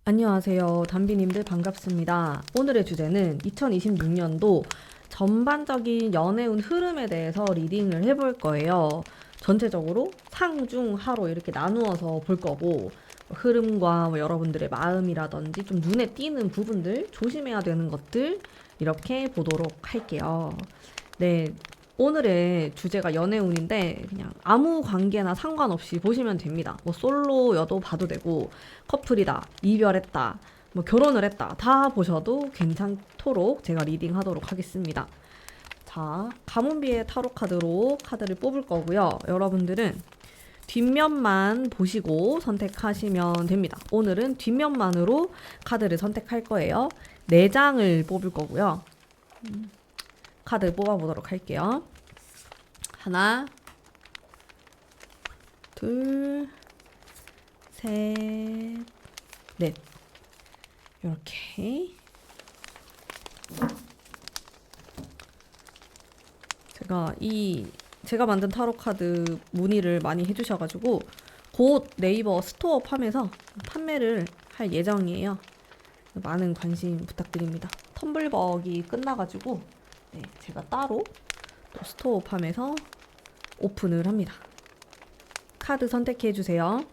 안녕하세요. 담비님들 반갑습니다. 오늘의 주제는 2026년도 전반적인 연애운 흐름에 대해서 리딩을 해볼 거예요. 전체적으로 상중 하로 이렇게 나누어서 볼 거고 흐름과 여러분들의 마음이라든지 좀 눈에 띄는 부분들, 조심해야 되는 것들 이렇게 보도록 할게요. 네, 오늘의 주제가 연애운인데 그냥 아무 관계나 상관없이 보시면 됩니다. 뭐 솔로여도 봐도 되고 커플이다, 이별했다, 뭐 결혼을 했다 다 보셔도 괜찮도록 제가 리딩하도록 하겠습니다. 자, 가문비의 타로 카드로 카드를 뽑을 거고요. 여러분들은 뒷면만 보시고 선택하시면 됩니다. 오늘은 뒷면만으로 카드를 선택할 거예요. 4장을 뽑을 거고요. 카드 뽑아보도록 할게요. 하나, 둘, 셋, 넷. 이렇게. 제가 만든 타로 카드 문의를 많이 해주셔가지고 곧 네이버 스토어 팜에서 판매를 할 예정이에요. 많은 관심 부탁드립니다. 텀블벅이 끝나가지고 네, 제가 따로 또 스토어 팜에서 오픈을 합니다. 카드 선택해 주세요.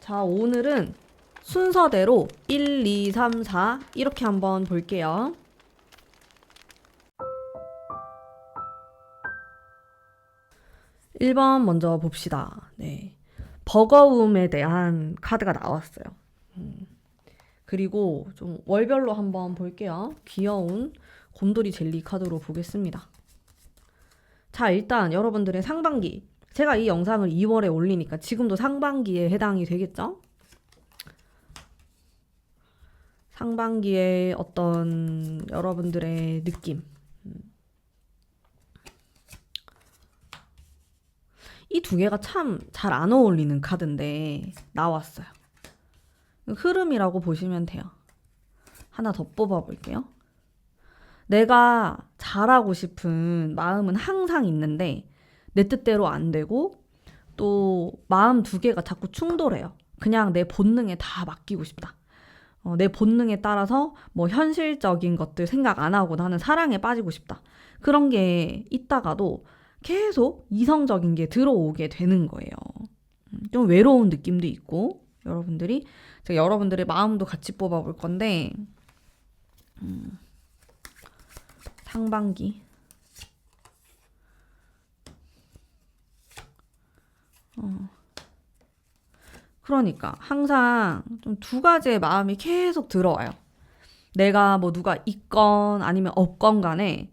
자, 오늘은 순서대로 1, 2, 3, 4 이렇게 한번 볼게요. 1번 먼저 봅시다. 네. 버거움에 대한 카드가 나왔어요. 그리고 좀 월별로 한번 볼게요. 귀여운 곰돌이 젤리 카드로 보겠습니다. 자, 일단 여러분들의 상반기. 제가 이 영상을 2월에 올리니까 지금도 상반기에 해당이 되겠죠? 상반기에 어떤 여러분들의 느낌. 이 두 개가 참 잘 안 어울리는 카드인데 나왔어요. 흐름이라고 보시면 돼요. 하나 더 뽑아볼게요. 내가 잘하고 싶은 마음은 항상 있는데 내 뜻대로 안 되고 또 마음 두 개가 자꾸 충돌해요. 그냥 내 본능에 다 맡기고 싶다. 내 본능에 따라서 뭐 현실적인 것들 생각 안 하고 나는 사랑에 빠지고 싶다. 그런 게 있다가도 계속 이성적인 게 들어오게 되는 거예요. 좀 외로운 느낌도 있고 여러분들이 제가 여러분들의 마음도 같이 뽑아볼 건데 상반기 그러니까 항상 좀 두 가지의 마음이 계속 들어와요. 내가 뭐 누가 있건 아니면 없건 간에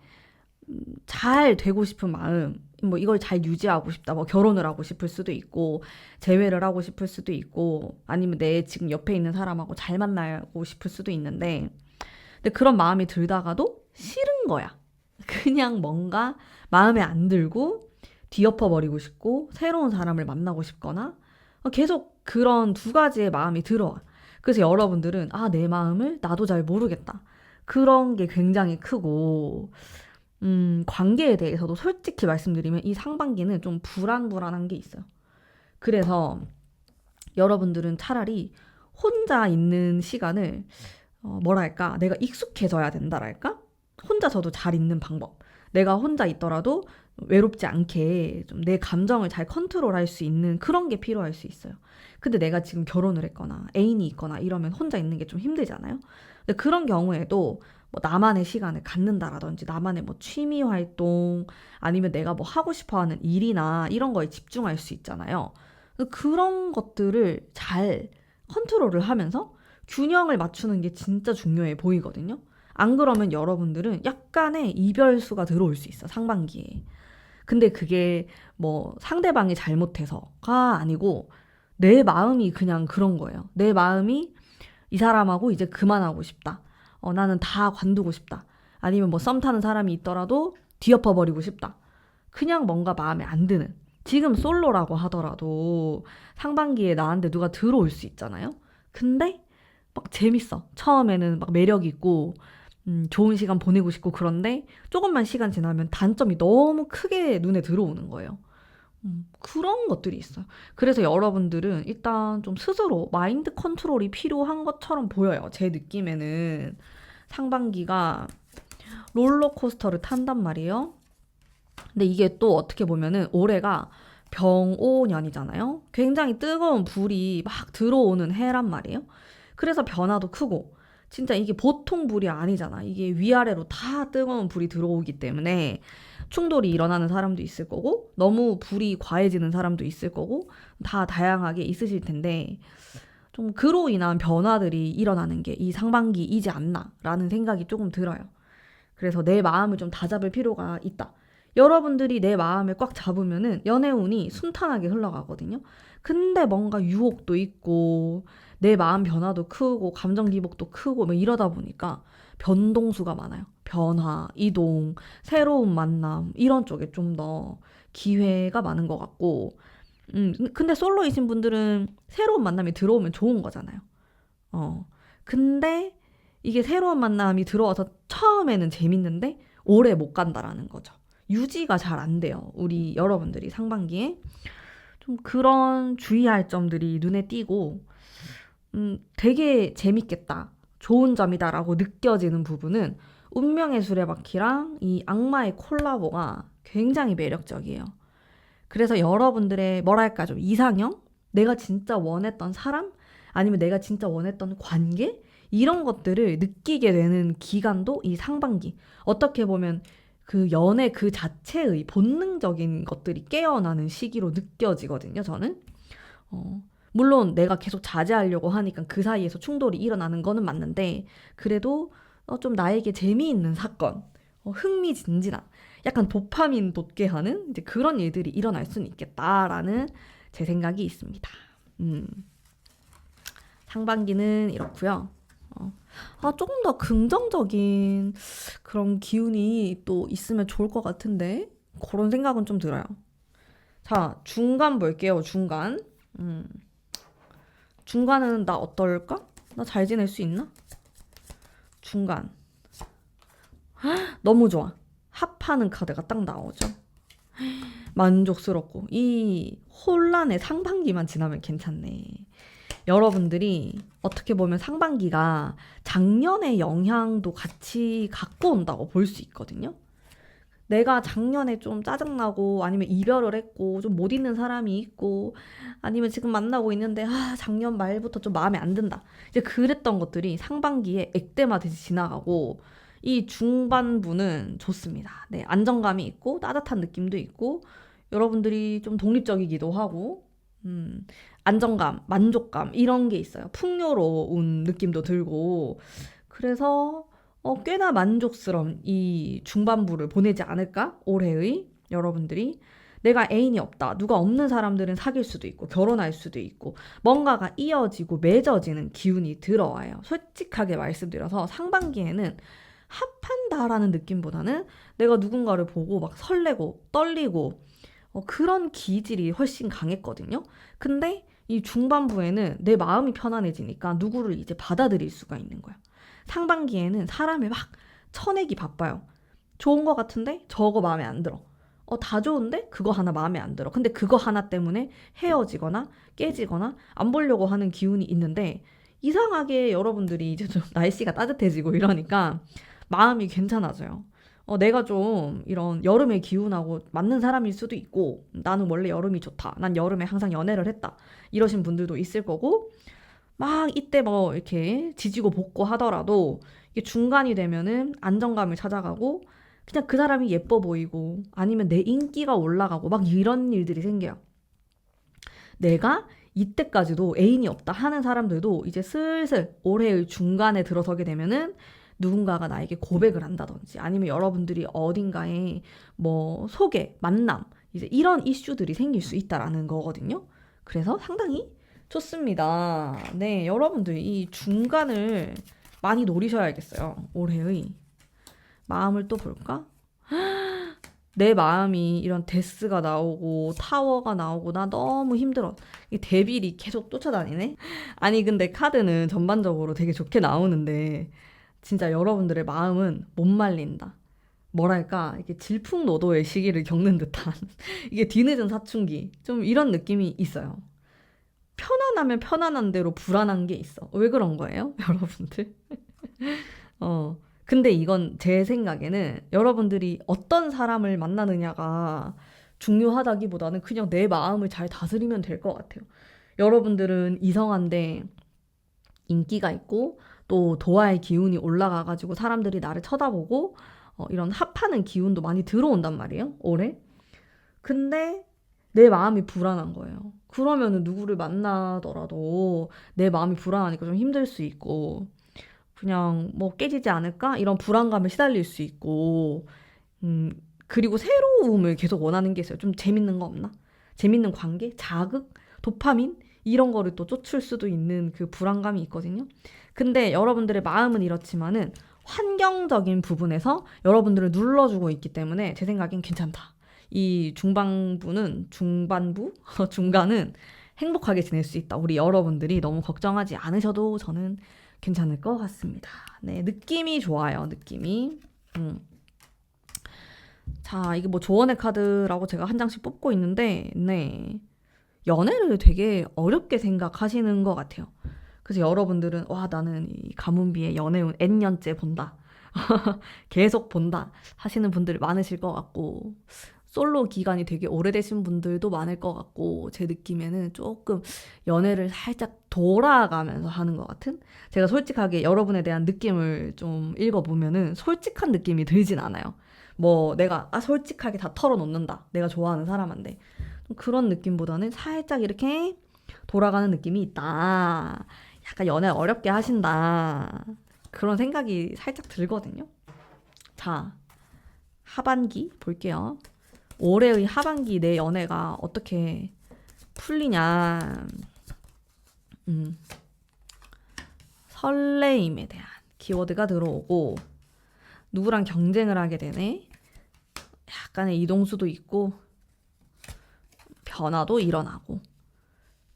잘 되고 싶은 마음, 뭐 이걸 잘 유지하고 싶다. 뭐 결혼을 하고 싶을 수도 있고, 재회를 하고 싶을 수도 있고, 아니면 내 지금 옆에 있는 사람하고 잘 만나고 싶을 수도 있는데, 근데 그런 마음이 들다가도 싫은 거야. 그냥 뭔가 마음에 안 들고 뒤엎어 버리고 싶고 새로운 사람을 만나고 싶거나 계속 그런 두 가지의 마음이 들어와. 그래서 여러분들은 내 마음을 나도 잘 모르겠다. 그런 게 굉장히 크고 관계에 대해서도 솔직히 말씀드리면 이 상반기는 좀 불안불안한 게 있어요. 그래서 여러분들은 차라리 혼자 있는 시간을 뭐랄까 내가 익숙해져야 된다랄까? 혼자서도 잘 있는 방법. 내가 혼자 있더라도 외롭지 않게 좀 내 감정을 잘 컨트롤할 수 있는 그런 게 필요할 수 있어요. 근데 내가 지금 결혼을 했거나 애인이 있거나 이러면 혼자 있는 게 좀 힘들잖아요. 근데 그런 경우에도 뭐 나만의 시간을 갖는다라든지 나만의 뭐 취미 활동 아니면 내가 뭐 하고 싶어 하는 일이나 이런 거에 집중할 수 있잖아요. 그런 것들을 잘 컨트롤을 하면서 균형을 맞추는 게 진짜 중요해 보이거든요. 안 그러면 여러분들은 약간의 이별수가 들어올 수 있어, 상반기에. 근데 그게 뭐 상대방이 잘못해서가 아니고 내 마음이 그냥 그런 거예요. 내 마음이 이 사람하고 이제 그만하고 싶다. 나는 다 관두고 싶다. 아니면 뭐 썸 타는 사람이 있더라도 뒤엎어 버리고 싶다. 그냥 뭔가 마음에 안 드는. 지금 솔로라고 하더라도 상반기에 나한테 누가 들어올 수 있잖아요. 근데 막 재밌어. 처음에는 막 매력 있고 좋은 시간 보내고 싶고 그런데 조금만 시간 지나면 단점이 너무 크게 눈에 들어오는 거예요. 그런 것들이 있어요. 그래서 여러분들은 일단 좀 스스로 마인드 컨트롤이 필요한 것처럼 보여요. 제 느낌에는 상반기가 롤러코스터를 탄단 말이에요. 근데 이게 또 어떻게 보면은 올해가 병오년이잖아요. 굉장히 뜨거운 불이 막 들어오는 해란 말이에요. 그래서 변화도 크고 진짜 이게 보통 불이 아니잖아. 이게 위아래로 다 뜨거운 불이 들어오기 때문에 충돌이 일어나는 사람도 있을 거고 너무 불이 과해지는 사람도 있을 거고 다 다양하게 있으실 텐데 좀 그로 인한 변화들이 일어나는 게 이 상반기이지 않나라는 생각이 조금 들어요. 그래서 내 마음을 좀 다잡을 필요가 있다. 여러분들이 내 마음을 꽉 잡으면은 연애운이 순탄하게 흘러가거든요. 근데 뭔가 유혹도 있고 내 마음 변화도 크고 감정 기복도 크고 뭐 이러다 보니까 변동수가 많아요. 변화, 이동, 새로운 만남 이런 쪽에 좀 더 기회가 많은 것 같고 근데 솔로이신 분들은 새로운 만남이 들어오면 좋은 거잖아요. 근데 이게 새로운 만남이 들어와서 처음에는 재밌는데 오래 못 간다라는 거죠. 유지가 잘 안 돼요. 우리 여러분들이 상반기에 좀 그런 주의할 점들이 눈에 띄고 되게 재밌겠다. 좋은 점이다라고 느껴지는 부분은 운명의 수레바퀴랑 이 악마의 콜라보가 굉장히 매력적이에요. 그래서 여러분들의 뭐랄까 좀 이상형? 내가 진짜 원했던 사람? 아니면 내가 진짜 원했던 관계? 이런 것들을 느끼게 되는 기간도 이 상반기. 어떻게 보면 그 연애 그 자체의 본능적인 것들이 깨어나는 시기로 느껴지거든요, 저는. 물론 내가 계속 자제하려고 하니까 그 사이에서 충돌이 일어나는 거는 맞는데, 그래도 좀 나에게 재미있는 사건, 흥미진진한, 약간 도파민 돋게 하는 이제 그런 일들이 일어날 수는 있겠다라는 제 생각이 있습니다. 상반기는 이렇고요. 조금 더 긍정적인 그런 기운이 또 있으면 좋을 것 같은데 그런 생각은 좀 들어요. 자, 중간 볼게요. 중간. 중간은 나 어떨까? 나 잘 지낼 수 있나? 중간. 너무 좋아. 합하는 카드가 딱 나오죠. 만족스럽고 이 혼란의 상반기만 지나면 괜찮네. 여러분들이 어떻게 보면 상반기가 작년의 영향도 같이 갖고 온다고 볼 수 있거든요. 내가 작년에 좀 짜증나고 아니면 이별을 했고 좀 못 있는 사람이 있고 아니면 지금 만나고 있는데 작년 말부터 좀 마음에 안 든다. 이제 그랬던 것들이 상반기에 액땜하듯이 지나가고 이 중반부는 좋습니다. 네, 안정감이 있고 따뜻한 느낌도 있고 여러분들이 좀 독립적이기도 하고 안정감, 만족감 이런 게 있어요. 풍요로운 느낌도 들고 그래서 꽤나 만족스러운 이 중반부를 보내지 않을까? 올해의 여러분들이 내가 애인이 없다. 누가 없는 사람들은 사귈 수도 있고 결혼할 수도 있고 뭔가가 이어지고 맺어지는 기운이 들어와요. 솔직하게 말씀드려서 상반기에는 합한다라는 느낌보다는 내가 누군가를 보고 막 설레고 떨리고 그런 기질이 훨씬 강했거든요. 근데 이 중반부에는 내 마음이 편안해지니까 누구를 이제 받아들일 수가 있는 거야. 상반기에는 사람을 막 쳐내기 바빠요. 좋은 거 같은데 저거 마음에 안 들어. 다 좋은데 그거 하나 마음에 안 들어. 근데 그거 하나 때문에 헤어지거나 깨지거나 안 보려고 하는 기운이 있는데 이상하게 여러분들이 이제 좀 날씨가 따뜻해지고 이러니까 마음이 괜찮아져요. 내가 좀 이런 여름의 기운하고 맞는 사람일 수도 있고 나는 원래 여름이 좋다. 난 여름에 항상 연애를 했다. 이러신 분들도 있을 거고 막 이때 뭐 이렇게 지지고 볶고 하더라도 이게 중간이 되면은 안정감을 찾아가고 그냥 그 사람이 예뻐 보이고 아니면 내 인기가 올라가고 막 이런 일들이 생겨요. 내가 이때까지도 애인이 없다 하는 사람들도 이제 슬슬 올해의 중간에 들어서게 되면은 누군가가 나에게 고백을 한다든지 아니면 여러분들이 어딘가에 뭐 소개, 만남 이제 이런 이슈들이 생길 수 있다라는 거거든요. 그래서 상당히 좋습니다. 네, 여러분들 이 중간을 많이 노리셔야겠어요. 올해의 마음을 또 볼까? 내 마음이 이런 데스가 나오고 타워가 나오고 나 너무 힘들어. 이 데빌이 계속 쫓아다니네? 아니 근데 카드는 전반적으로 되게 좋게 나오는데 진짜 여러분들의 마음은 못 말린다. 뭐랄까, 이게 질풍노도의 시기를 겪는 듯한 이게 뒤늦은 사춘기. 좀 이런 느낌이 있어요. 편안하면 편안한 대로 불안한 게 있어. 왜 그런 거예요, 여러분들? 근데 이건 제 생각에는 여러분들이 어떤 사람을 만나느냐가 중요하다기보다는 그냥 내 마음을 잘 다스리면 될 것 같아요. 여러분들은 이성한데 인기가 있고 또 도화의 기운이 올라가가지고 사람들이 나를 쳐다보고 이런 합하는 기운도 많이 들어온단 말이에요, 올해. 근데 내 마음이 불안한 거예요. 그러면은 누구를 만나더라도 내 마음이 불안하니까 좀 힘들 수 있고 그냥 뭐 깨지지 않을까? 이런 불안감에 시달릴 수 있고 음, 그리고 새로움을 계속 원하는 게 있어요. 좀 재밌는 거 없나? 재밌는 관계? 자극? 도파민? 이런 거를 또 쫓을 수도 있는 그 불안감이 있거든요. 근데 여러분들의 마음은 이렇지만은 환경적인 부분에서 여러분들을 눌러주고 있기 때문에 제 생각엔 괜찮다. 이 중반부? 중간은 행복하게 지낼 수 있다. 우리 여러분들이 너무 걱정하지 않으셔도 저는 괜찮을 것 같습니다. 네, 느낌이 좋아요. 느낌이. 자, 이게 뭐 조언의 카드라고 제가 한 장씩 뽑고 있는데, 네. 연애를 되게 어렵게 생각하시는 것 같아요. 그래서 여러분들은, 와, 나는 이 가문비의 연애운 N년째 본다. 계속 본다. 하시는 분들 많으실 것 같고, 솔로 기간이 되게 오래되신 분들도 많을 것 같고, 제 느낌에는 조금 연애를 살짝 돌아가면서 하는 것 같은? 제가 솔직하게 여러분에 대한 느낌을 좀 읽어보면은 솔직한 느낌이 들진 않아요. 뭐 내가 솔직하게 다 털어놓는다. 내가 좋아하는 사람한테. 좀 그런 느낌보다는 살짝 이렇게 돌아가는 느낌이 있다. 약간 연애 어렵게 하신다. 그런 생각이 살짝 들거든요. 자, 하반기 볼게요. 올해의 하반기 내 연애가 어떻게 풀리냐. 설레임에 대한 키워드가 들어오고 누구랑 경쟁을 하게 되네. 약간의 이동수도 있고 변화도 일어나고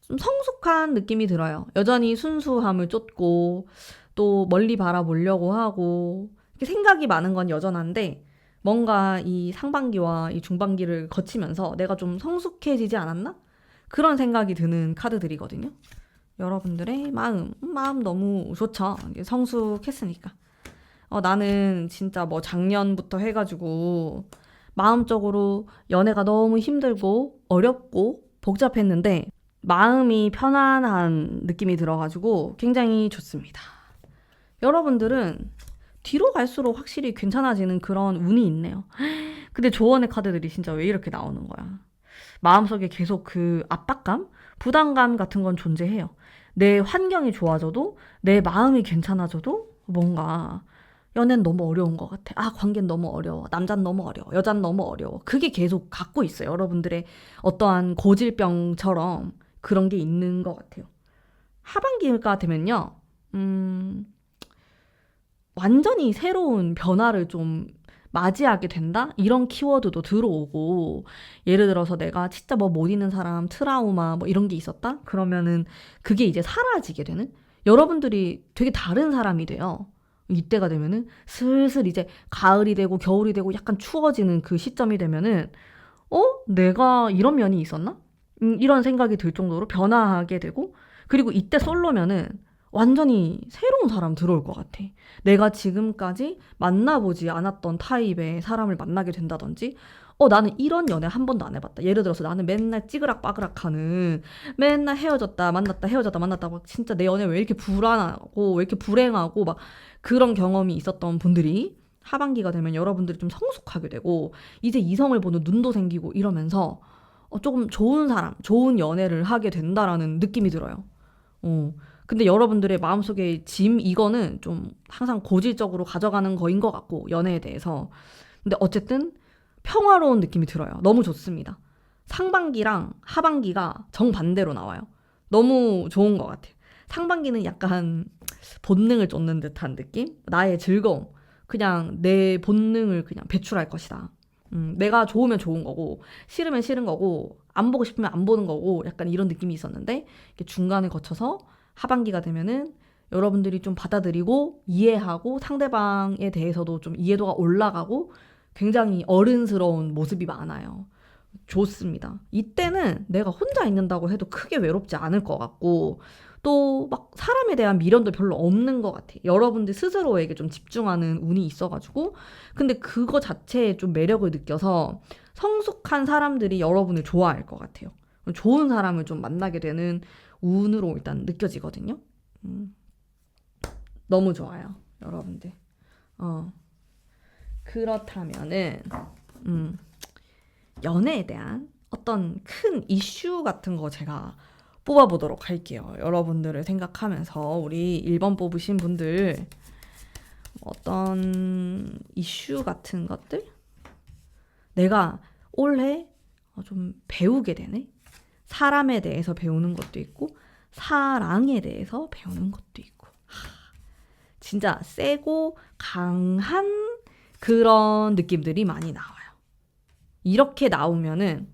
좀 성숙한 느낌이 들어요. 여전히 순수함을 쫓고 또 멀리 바라보려고 하고 생각이 많은 건 여전한데 뭔가 이 상반기와 이 중반기를 거치면서 내가 좀 성숙해지지 않았나? 그런 생각이 드는 카드들이거든요. 여러분들의 마음 너무 좋죠. 성숙했으니까. 나는 진짜 뭐 작년부터 해가지고 마음적으로 연애가 너무 힘들고 어렵고 복잡했는데 마음이 편안한 느낌이 들어가지고 굉장히 좋습니다. 여러분들은 뒤로 갈수록 확실히 괜찮아지는 그런 운이 있네요. 근데 조언의 카드들이 진짜 왜 이렇게 나오는 거야? 마음속에 계속 그 압박감, 부담감 같은 건 존재해요. 내 환경이 좋아져도 내 마음이 괜찮아져도 뭔가 연애는 너무 어려운 것 같아. 관계는 너무 어려워. 남자는 너무 어려워. 여자는 너무 어려워. 그게 계속 갖고 있어요. 여러분들의 어떠한 고질병처럼 그런 게 있는 것 같아요. 하반기가 되면요. 완전히 새로운 변화를 좀 맞이하게 된다? 이런 키워드도 들어오고 예를 들어서 내가 진짜 뭐 못 있는 사람, 트라우마 뭐 이런 게 있었다? 그러면은 그게 이제 사라지게 되는? 여러분들이 되게 다른 사람이 돼요. 이때가 되면은 슬슬 이제 가을이 되고 겨울이 되고 약간 추워지는 그 시점이 되면은 내가 이런 면이 있었나? 이런 생각이 들 정도로 변화하게 되고 그리고 이때 솔로면은 완전히 새로운 사람 들어올 것 같아. 내가 지금까지 만나보지 않았던 타입의 사람을 만나게 된다든지 나는 이런 연애 한 번도 안 해봤다. 예를 들어서 나는 맨날 찌그락빠그락 하는 맨날 헤어졌다 만났다 헤어졌다 만났다 막 진짜 내 연애 왜 이렇게 불안하고 왜 이렇게 불행하고 막 그런 경험이 있었던 분들이 하반기가 되면 여러분들이 좀 성숙하게 되고 이제 이성을 보는 눈도 생기고 이러면서 조금 좋은 사람, 좋은 연애를 하게 된다라는 느낌이 들어요. 근데 여러분들의 마음속에 이거는 좀 항상 고질적으로 가져가는 거인 것 같고 연애에 대해서. 근데 어쨌든 평화로운 느낌이 들어요. 너무 좋습니다. 상반기랑 하반기가 정반대로 나와요. 너무 좋은 것 같아요. 상반기는 약간 본능을 쫓는 듯한 느낌? 나의 즐거움. 그냥 내 본능을 그냥 배출할 것이다. 내가 좋으면 좋은 거고 싫으면 싫은 거고 안 보고 싶으면 안 보는 거고 약간 이런 느낌이 있었는데 중간을 거쳐서 하반기가 되면은 여러분들이 좀 받아들이고 이해하고 상대방에 대해서도 좀 이해도가 올라가고 굉장히 어른스러운 모습이 많아요. 좋습니다. 이때는 내가 혼자 있는다고 해도 크게 외롭지 않을 것 같고 또 막 사람에 대한 미련도 별로 없는 것 같아. 여러분들 스스로에게 좀 집중하는 운이 있어가지고 근데 그거 자체에 좀 매력을 느껴서 성숙한 사람들이 여러분을 좋아할 것 같아요. 좋은 사람을 좀 만나게 되는 운으로 일단 느껴지거든요. 음, 너무 좋아요, 여러분들. 어, 그렇다면은 음, 연애에 대한 어떤 큰 이슈 같은 거 제가 뽑아보도록 할게요. 여러분들을 생각하면서 우리 1번 뽑으신 분들 어떤 이슈 같은 것들 내가 올해 좀 배우게 되네. 사람에 대해서 배우는 것도 있고 사랑에 대해서 배우는 것도 있고 진짜 세고 강한 그런 느낌들이 많이 나와요. 이렇게 나오면은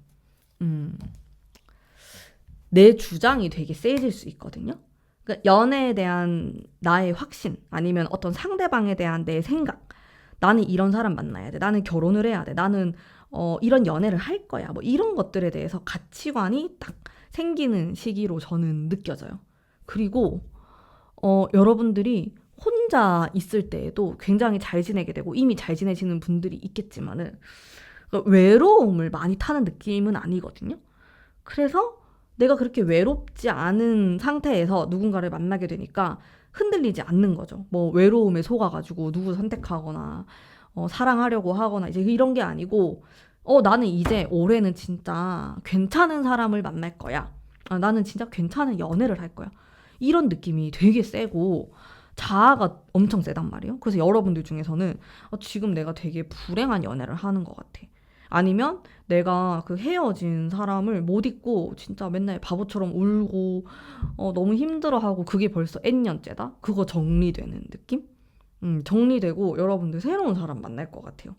내 주장이 되게 세질 수 있거든요. 그러니까 연애에 대한 나의 확신 아니면 어떤 상대방에 대한 내 생각 나는 이런 사람 만나야 돼. 나는 결혼을 해야 돼. 나는 이런 연애를 할 거야. 뭐 이런 것들에 대해서 가치관이 딱 생기는 시기로 저는 느껴져요. 그리고 여러분들이 혼자 있을 때에도 굉장히 잘 지내게 되고 이미 잘 지내시는 분들이 있겠지만은 그러니까 외로움을 많이 타는 느낌은 아니거든요. 그래서 내가 그렇게 외롭지 않은 상태에서 누군가를 만나게 되니까 흔들리지 않는 거죠. 뭐 외로움에 속아가지고 누구 선택하거나 사랑하려고 하거나 이제 이런 게 아니고 나는 이제 올해는 진짜 괜찮은 사람을 만날 거야. 나는 진짜 괜찮은 연애를 할 거야. 이런 느낌이 되게 세고 자아가 엄청 세단 말이에요. 그래서 여러분들 중에서는 지금 내가 되게 불행한 연애를 하는 것 같아. 아니면 내가 그 헤어진 사람을 못 잊고 진짜 맨날 바보처럼 울고 너무 힘들어하고 그게 벌써 N년째다? 그거 정리되는 느낌? 정리되고 여러분들 새로운 사람 만날 것 같아요.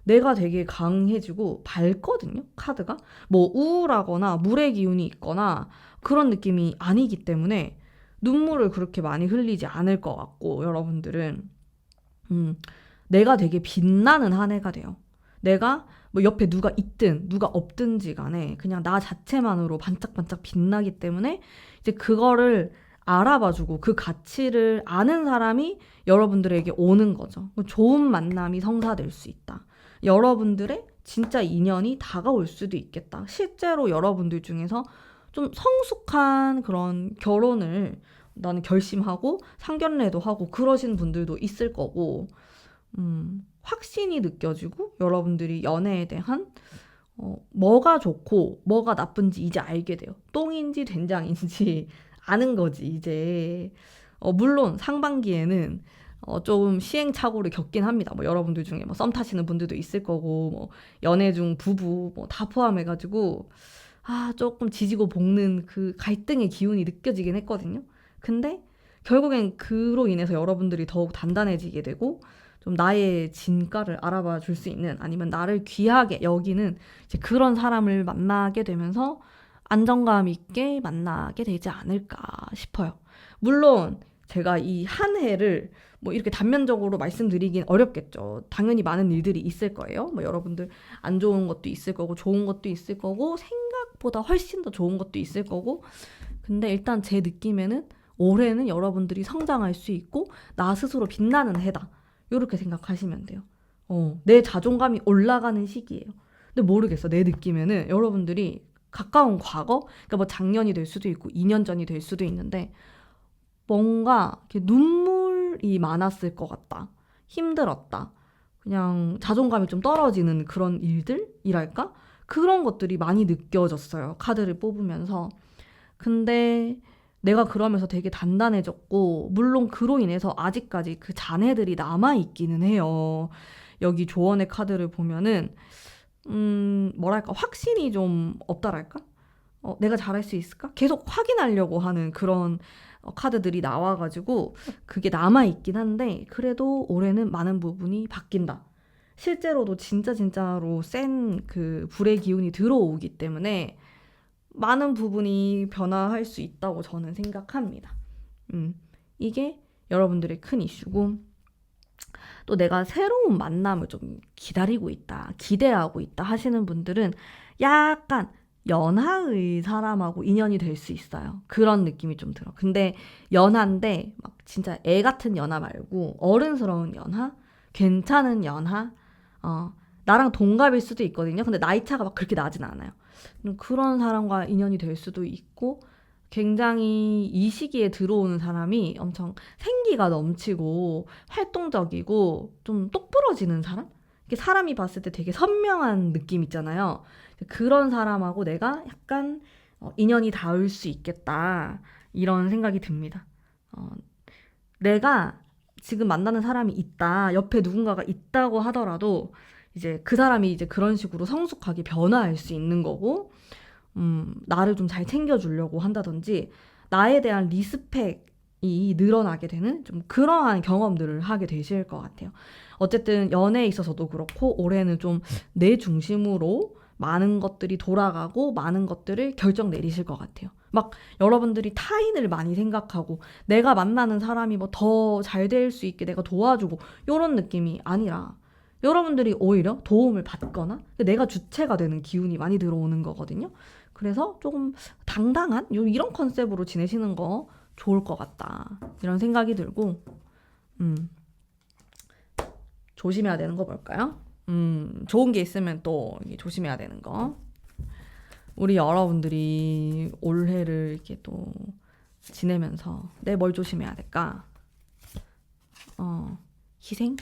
내가 되게 강해지고 밝거든요, 카드가. 뭐 우울하거나 물의 기운이 있거나 그런 느낌이 아니기 때문에 눈물을 그렇게 많이 흘리지 않을 것 같고 여러분들은 내가 되게 빛나는 한 해가 돼요. 내가 뭐 옆에 누가 있든 누가 없든지 간에 그냥 나 자체만으로 반짝반짝 빛나기 때문에 이제 그거를 알아봐주고 그 가치를 아는 사람이 여러분들에게 오는 거죠. 좋은 만남이 성사될 수 있다. 여러분들의 진짜 인연이 다가올 수도 있겠다. 실제로 여러분들 중에서 좀 성숙한 그런 결혼을 나는 결심하고 상견례도 하고 그러신 분들도 있을 거고 확신이 느껴지고 여러분들이 연애에 대한 뭐가 좋고 뭐가 나쁜지 이제 알게 돼요. 똥인지 된장인지 아는 거지 이제. 물론 상반기에는 좀 시행착오를 겪긴 합니다. 뭐 여러분들 중에 뭐 썸 타시는 분들도 있을 거고 뭐 연애 중 부부 뭐 다 포함해가지고 조금 지지고 볶는 그 갈등의 기운이 느껴지긴 했거든요. 근데 결국엔 그로 인해서 여러분들이 더욱 단단해지게 되고 좀 나의 진가를 알아봐 줄 수 있는 아니면 나를 귀하게 여기는 이제 그런 사람을 만나게 되면서 안정감 있게 만나게 되지 않을까 싶어요. 물론 제가 이 한 해를 뭐 이렇게 단면적으로 말씀드리긴 어렵겠죠. 당연히 많은 일들이 있을 거예요. 뭐 여러분들 안 좋은 것도 있을 거고 좋은 것도 있을 거고 생각보다 훨씬 더 좋은 것도 있을 거고 근데 일단 제 느낌에는 올해는 여러분들이 성장할 수 있고 나 스스로 빛나는 해다. 이렇게 생각하시면 돼요. 내 자존감이 올라가는 시기예요. 근데 모르겠어. 내 느낌에는 여러분들이 가까운 과거, 그러니까 뭐 작년이 될 수도 있고 2년 전이 될 수도 있는데 뭔가 이렇게 눈물이 많았을 것 같다. 힘들었다. 그냥 자존감이 좀 떨어지는 그런 일들이랄까? 그런 것들이 많이 느껴졌어요. 카드를 뽑으면서. 근데 내가 그러면서 되게 단단해졌고 물론 그로 인해서 아직까지 그 잔해들이 남아있기는 해요. 여기 조언의 카드를 보면은 뭐랄까 확신이 좀 없다랄까? 내가 잘할 수 있을까? 계속 확인하려고 하는 그런 카드들이 나와가지고 그게 남아있긴 한데 그래도 올해는 많은 부분이 바뀐다. 실제로도 진짜로 센 그 불의 기운이 들어오기 때문에 많은 부분이 변화할 수 있다고 저는 생각합니다. 이게 여러분들의 큰 이슈고, 또 내가 새로운 만남을 좀 기다리고 있다, 기대하고 있다 하시는 분들은 약간 연하의 사람하고 인연이 될 수 있어요. 그런 느낌이 좀 들어. 근데 연하인데 막 진짜 애 같은 연하 말고 어른스러운 연하? 괜찮은 연하? 나랑 동갑일 수도 있거든요. 근데 나이 차가 막 그렇게 나진 않아요. 그런 사람과 인연이 될 수도 있고, 굉장히 이 시기에 들어오는 사람이 엄청 생기가 넘치고 활동적이고 좀 똑부러지는 사람? 이렇게 사람이 봤을 때 되게 선명한 느낌 있잖아요. 그런 사람하고 내가 약간 인연이 닿을 수 있겠다, 이런 생각이 듭니다. 어, 내가 지금 만나는 사람이 있다, 옆에 누군가가 있다고 하더라도 이제 그 사람이 이제 그런 식으로 성숙하게 변화할 수 있는 거고, 나를 좀 잘 챙겨주려고 한다든지, 나에 대한 리스펙이 늘어나게 되는 좀 그러한 경험들을 하게 되실 것 같아요. 어쨌든 연애에 있어서도 그렇고, 올해는 좀 내 중심으로 많은 것들이 돌아가고 많은 것들을 결정 내리실 것 같아요. 막 여러분들이 타인을 많이 생각하고 내가 만나는 사람이 뭐 더 잘 될 수 있게 내가 도와주고 이런 느낌이 아니라, 여러분들이 오히려 도움을 받거나 내가 주체가 되는 기운이 많이 들어오는 거거든요. 그래서 조금 당당한 이런 컨셉으로 지내시는 거 좋을 것 같다, 이런 생각이 들고, 음, 조심해야 되는 거 뭘까요? 좋은 게 있으면 또 조심해야 되는 거. 우리 여러분들이 올해를 이렇게 또 지내면서 내 뭘 조심해야 될까? 희생?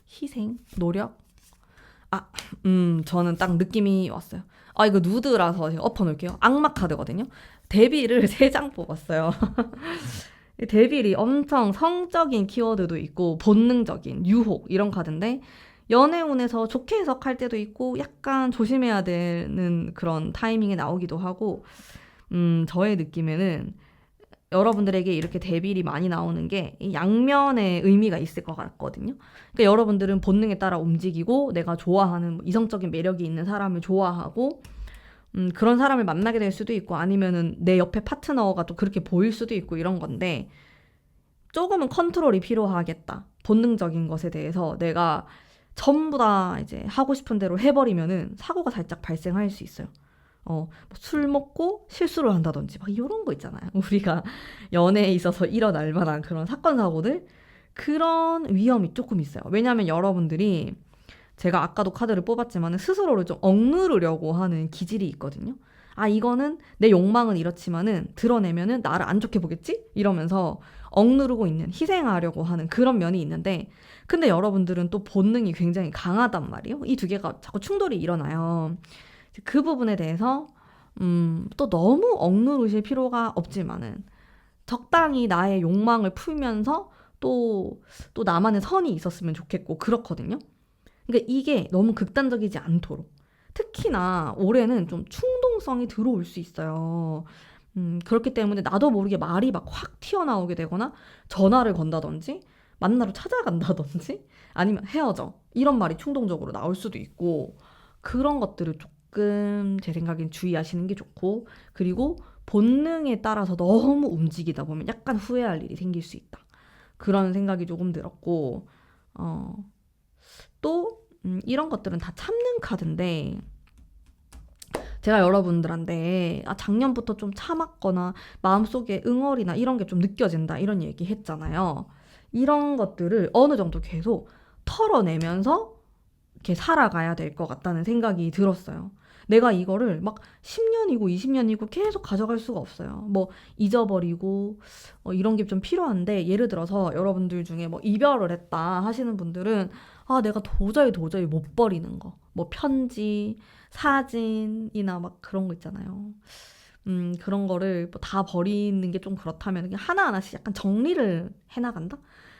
희생? 노력? 아, 저는 딱 느낌이 왔어요. 이거 누드라서 제가 엎어놓을게요. 악마 카드거든요. 데빌을 3장 뽑았어요. 데빌이 엄청 성적인 키워드도 있고 본능적인 유혹 이런 카드인데, 연애운에서 좋게 해석할 때도 있고 약간 조심해야 되는 그런 타이밍에 나오기도 하고, 저의 느낌에는 여러분들에게 이렇게 데빌이 많이 나오는 게 양면의 의미가 있을 것 같거든요. 그러니까 여러분들은 본능에 따라 움직이고 내가 좋아하는 이성적인 매력이 있는 사람을 좋아하고, 그런 사람을 만나게 될 수도 있고, 아니면은 내 옆에 파트너가 또 그렇게 보일 수도 있고 이런 건데, 조금은 컨트롤이 필요하겠다. 본능적인 것에 대해서 내가 전부 다 이제 하고 싶은 대로 해버리면은 사고가 살짝 발생할 수 있어요. 술 먹고 실수를 한다든지 막 이런 거 있잖아요. 우리가 연애에 있어서 일어날 만한 그런 사건 사고들, 그런 위험이 조금 있어요. 왜냐하면 여러분들이, 제가 아까도 카드를 뽑았지만 스스로를 좀 억누르려고 하는 기질이 있거든요. 이거는 내 욕망은 이렇지만은 드러내면은 나를 안 좋게 보겠지? 이러면서 억누르고 있는, 희생하려고 하는 그런 면이 있는데, 근데 여러분들은 또 본능이 굉장히 강하단 말이에요. 이 두 개가 자꾸 충돌이 일어나요. 그 부분에 대해서 또 너무 억누르실 필요가 없지만은 적당히 나의 욕망을 풀면서 또 나만의 선이 있었으면 좋겠고 그렇거든요. 그러니까 이게 너무 극단적이지 않도록. 특히나 올해는 좀 충동성이 들어올 수 있어요. 그렇기 때문에 나도 모르게 말이 막 확 튀어나오게 되거나, 전화를 건다든지 만나러 찾아간다든지 아니면 헤어져, 이런 말이 충동적으로 나올 수도 있고, 그런 것들을 조금 제 생각엔 주의하시는 게 좋고, 그리고 본능에 따라서 너무 움직이다 보면 약간 후회할 일이 생길 수 있다, 그런 생각이 조금 들었고, 어, 또 이런 것들은 다 참는 카드인데, 제가 여러분들한테 작년부터 좀 참았거나 마음속에 응어리나 이런 게 좀 느껴진다, 이런 얘기 했잖아요. 이런 것들을 어느 정도 계속 털어내면서 이렇게 살아가야 될 것 같다는 생각이 들었어요. 내가 이거를 막 10년이고 20년이고 계속 가져갈 수가 없어요. 뭐 잊어버리고 이런 게 좀 필요한데, 예를 들어서 여러분들 중에 뭐 이별을 했다 하시는 분들은 내가 도저히 못 버리는 거, 뭐 편지, 사진이나 막 그런 거 있잖아요. 그런 거를 뭐다 버리는 게 좀 그렇다면 그냥 하나하나씩 약간 정리를 해나간다?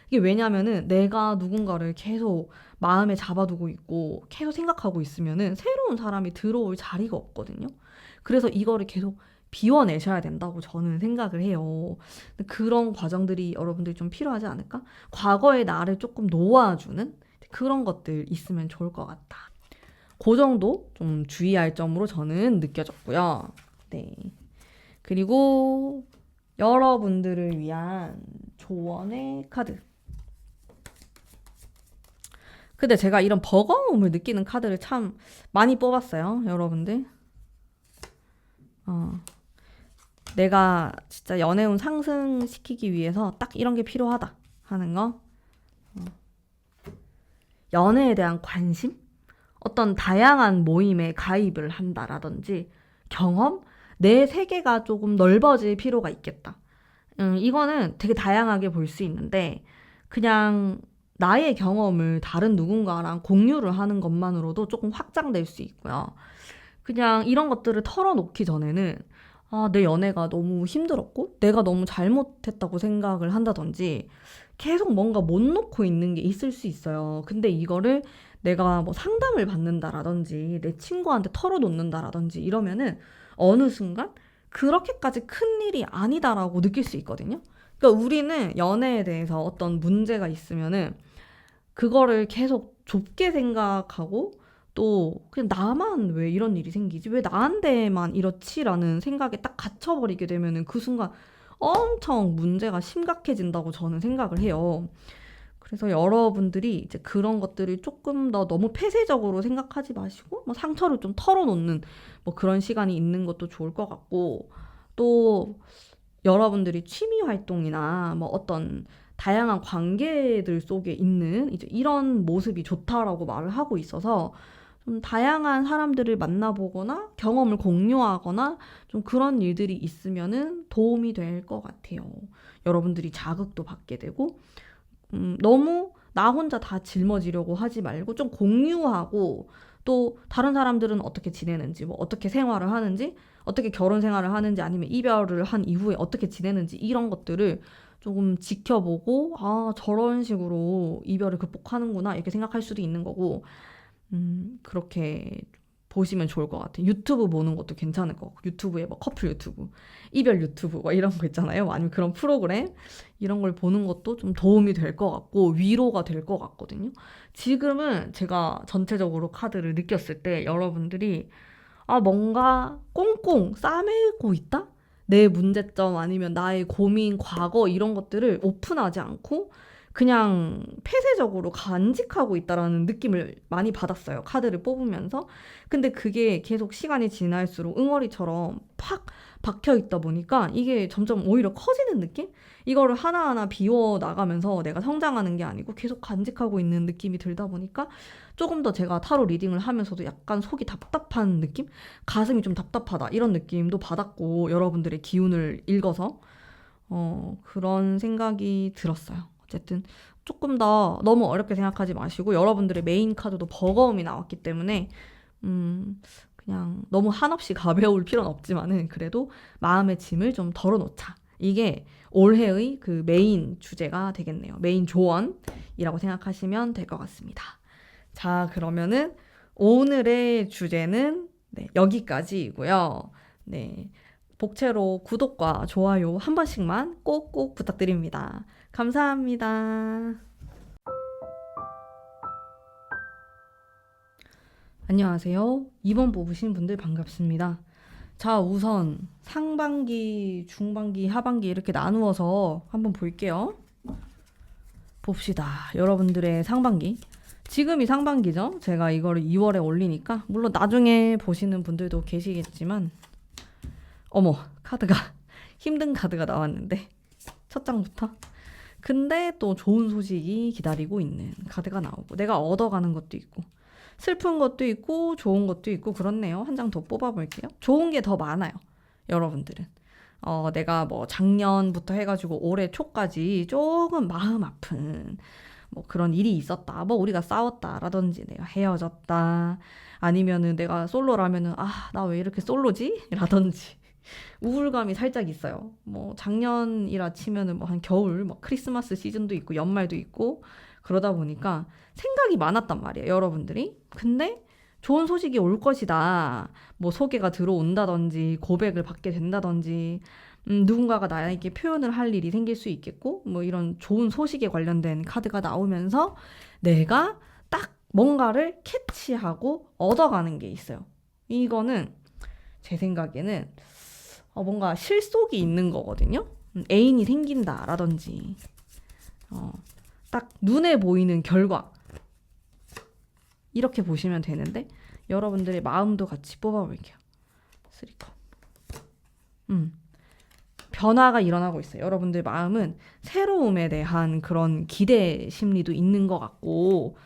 이게 왜냐면은 내가 누군가를 계속 마음에 잡아두고 있고 계속 생각하고 있으면은 새로운 사람이 들어올 자리가 없거든요. 그래서 이거를 계속 비워내셔야 된다고 저는 생각을 해요. 근데 그런 과정들이 여러분들이 좀 필요하지 않을까? 과거의 나를 조금 놓아주는 그런 것들 있으면 좋을 것 같다. 그 정도 좀 주의할 점으로 저는 느껴졌고요. 네. 그리고 여러분들을 위한 조언의 카드. 근데 제가 이런 버거움을 느끼는 카드를 참 많이 뽑았어요, 여러분들. 내가 진짜 연애운 상승시키기 위해서 딱 이런 게 필요하다 하는 거. 연애에 대한 관심? 어떤 다양한 모임에 가입을 한다라든지 경험? 내 세계가 조금 넓어질 필요가 있겠다. 이거는 되게 다양하게 볼 수 있는데 그냥 나의 경험을 다른 누군가랑 공유를 하는 것만으로도 조금 확장될 수 있고요. 그냥 이런 것들을 털어놓기 전에는 내 연애가 너무 힘들었고 내가 너무 잘못했다고 생각을 한다든지 계속 뭔가 못 놓고 있는 게 있을 수 있어요. 근데 이거를 내가 뭐 상담을 받는다라든지 내 친구한테 털어놓는다라든지 이러면은 어느 순간 그렇게까지 큰 일이 아니다라고 느낄 수 있거든요. 그러니까 우리는 연애에 대해서 어떤 문제가 있으면은 그거를 계속 좁게 생각하고 또 그냥 나만 왜 이런 일이 생기지? 왜 나한테만 이렇지라는 생각에 딱 갇혀버리게 되면은 그 순간 엄청 문제가 심각해진다고 저는 생각을 해요. 그래서 여러분들이 이제 그런 것들을 조금 더 너무 폐쇄적으로 생각하지 마시고 뭐 상처를 좀 털어놓는 뭐 그런 시간이 있는 것도 좋을 것 같고 또 여러분들이 취미 활동이나 뭐 어떤 다양한 관계들 속에 있는 이제 이런 모습이 좋다라고 말을 하고 있어서 좀 다양한 사람들을 만나보거나 경험을 공유하거나 좀 그런 일들이 있으면은 도움이 될 것 같아요. 여러분들이 자극도 받게 되고 너무 나 혼자 다 짊어지려고 하지 말고 좀 공유하고 또 다른 사람들은 어떻게 지내는지 뭐 어떻게 생활을 하는지 어떻게 결혼 생활을 하는지 아니면 이별을 한 이후에 어떻게 지내는지 이런 것들을 조금 지켜보고 저런 식으로 이별을 극복하는구나 이렇게 생각할 수도 있는 거고 그렇게 보시면 좋을 것 같아요. 유튜브 보는 것도 괜찮을 것 같고 유튜브에 뭐 커플 유튜브, 이별 유튜브 뭐 이런 거 있잖아요. 아니면 그런 프로그램 이런 걸 보는 것도 좀 도움이 될 것 같고 위로가 될 것 같거든요. 지금은 제가 전체적으로 카드를 느꼈을 때 여러분들이 뭔가 꽁꽁 싸매고 있다? 내 문제점 아니면 나의 고민, 과거 이런 것들을 오픈하지 않고 그냥 폐쇄적으로 간직하고 있다라는 느낌을 많이 받았어요. 카드를 뽑으면서. 근데 그게 계속 시간이 지날수록 응어리처럼 팍 박혀 있다 보니까 이게 점점 오히려 커지는 느낌? 이거를 하나하나 비워 나가면서 내가 성장하는 게 아니고 계속 간직하고 있는 느낌이 들다 보니까 조금 더 제가 타로 리딩을 하면서도 약간 속이 답답한 느낌? 가슴이 좀 답답하다 이런 느낌도 받았고 여러분들의 기운을 읽어서 그런 생각이 들었어요. 어쨌든 조금 더 너무 어렵게 생각하지 마시고 여러분들의 메인 카드도 버거움이 나왔기 때문에 그냥 너무 한없이 가벼울 필요는 없지만은 그래도 마음의 짐을 좀 덜어놓자. 이게 올해의 그 메인 주제가 되겠네요. 메인 조언이라고 생각하시면 될 것 같습니다. 자, 그러면은 오늘의 주제는 여기까지이고요. 네. 복채로 구독과 좋아요 한 번씩만 꼭꼭 부탁드립니다. 감사합니다. 안녕하세요. 2번 뽑으신 분들 반갑습니다. 자, 우선 상반기, 중반기, 하반기 이렇게 나누어서 한번 볼게요. 봅시다. 여러분들의 상반기. 지금이 상반기죠? 제가 이거를 2월에 올리니까 물론 나중에 보시는 분들도 계시겠지만 어머, 카드가 힘든 카드가 나왔는데 첫 장부터 근데 또 좋은 소식이 기다리고 있는 카드가 나오고 내가 얻어가는 것도 있고 슬픈 것도 있고 좋은 것도 있고 그렇네요. 한 장 더 뽑아볼게요. 좋은 게 더 많아요. 여러분들은 내가 뭐 작년부터 해가지고 올해 초까지 조금 마음 아픈 뭐 그런 일이 있었다. 뭐 우리가 싸웠다라든지 내가 헤어졌다. 아니면은 내가 솔로라면은 나 왜 이렇게 솔로지? 라든지 우울감이 살짝 있어요. 뭐 작년이라 치면은 뭐 한 겨울, 뭐 크리스마스 시즌도 있고 연말도 있고 그러다 보니까 생각이 많았단 말이에요, 여러분들이. 근데 좋은 소식이 올 것이다. 뭐 소개가 들어온다든지 고백을 받게 된다든지 누군가가 나에게 표현을 할 일이 생길 수 있겠고 뭐 이런 좋은 소식에 관련된 카드가 나오면서 내가 딱 뭔가를 캐치하고 얻어가는 게 있어요. 이거는 제 생각에는 뭔가 실속이 있는 거거든요. 애인이 생긴다라든지 딱 눈에 보이는 결과 이렇게 보시면 되는데 여러분들의 마음도 같이 뽑아볼게요. 3컵. 변화가 일어나고 있어요. 여러분들 마음은 새로움에 대한 그런 기대 심리도 있는 것 같고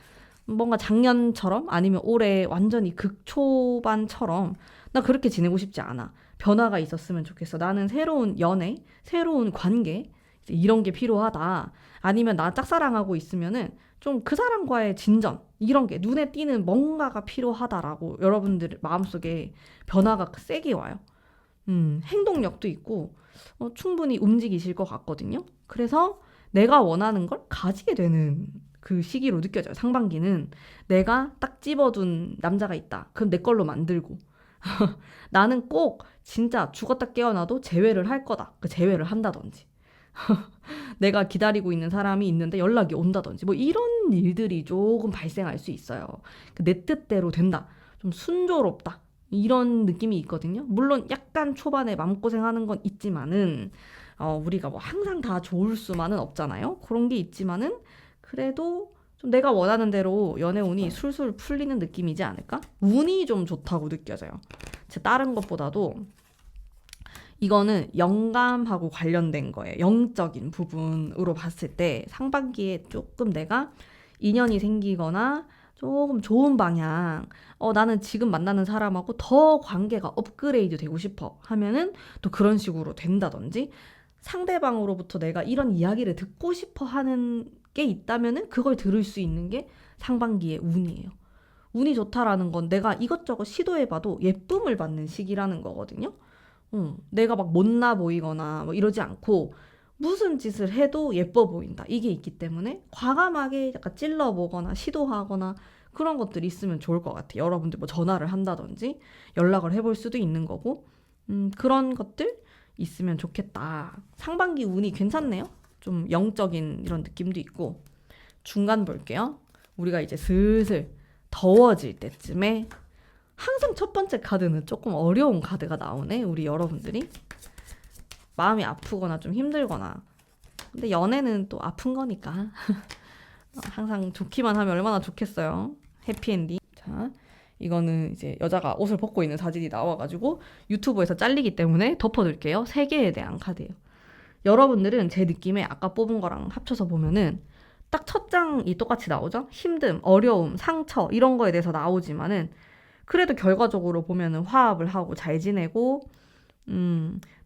뭔가 작년처럼 아니면 올해 완전히 극초반처럼 나 그렇게 지내고 싶지 않아. 변화가 있었으면 좋겠어. 나는 새로운 연애, 새로운 관계 이런 게 필요하다. 아니면 나 짝사랑하고 있으면은 좀 그 사람과의 진전 이런 게 눈에 띄는 뭔가가 필요하다라고 여러분들 마음속에 변화가 세게 와요. 행동력도 있고 충분히 움직이실 것 같거든요. 그래서 내가 원하는 걸 가지게 되는 그 시기로 느껴져요. 상반기는 내가 딱 집어둔 남자가 있다. 그럼 내 걸로 만들고 나는 꼭 진짜 죽었다 깨어나도 재회를 할 거다. 그 재회를 한다든지 내가 기다리고 있는 사람이 있는데 연락이 온다든지 뭐 이런 일들이 조금 발생할 수 있어요. 내 뜻대로 된다. 좀 순조롭다. 이런 느낌이 있거든요. 물론 약간 초반에 마음고생하는 건 있지만은 우리가 뭐 항상 다 좋을 수만은 없잖아요. 그런 게 있지만은 그래도 좀 내가 원하는 대로 연애운이 술술 풀리는 느낌이지 않을까? 운이 좀 좋다고 느껴져요. 제 다른 것보다도 이거는 영감하고 관련된 거예요. 영적인 부분으로 봤을 때 상반기에 조금 내가 인연이 생기거나 조금 좋은 방향, 나는 지금 만나는 사람하고 더 관계가 업그레이드 되고 싶어 하면은 또 그런 식으로 된다든지 상대방으로부터 내가 이런 이야기를 듣고 싶어 하는 게 있다면은 그걸 들을 수 있는 게 상반기의 운이에요. 운이 좋다라는 건 내가 이것저것 시도해봐도 예쁨을 받는 시기라는 거거든요. 내가 막 못나 보이거나 뭐 이러지 않고 무슨 짓을 해도 예뻐 보인다. 이게 있기 때문에 과감하게 약간 찔러보거나 시도하거나 그런 것들이 있으면 좋을 것 같아요. 여러분들 뭐 전화를 한다든지 연락을 해볼 수도 있는 거고 그런 것들 있으면 좋겠다. 상반기 운이 괜찮네요. 좀 영적인 이런 느낌도 있고 중간 볼게요. 우리가 이제 슬슬 더워질 때쯤에 항상 첫 번째 카드는 조금 어려운 카드가 나오네. 우리 여러분들이 마음이 아프거나 좀 힘들거나 근데 연애는 또 아픈 거니까 항상 좋기만 하면 얼마나 좋겠어요. 해피엔딩. 자, 이거는 이제 여자가 옷을 벗고 있는 사진이 나와가지고 유튜브에서 잘리기 때문에 덮어둘게요. 세계에 대한 카드예요. 여러분들은 제 느낌에 아까 뽑은 거랑 합쳐서 보면은 딱 첫 장이 똑같이 나오죠? 힘듦, 어려움, 상처 이런 거에 대해서 나오지만은 그래도 결과적으로 보면은 화합을 하고 잘 지내고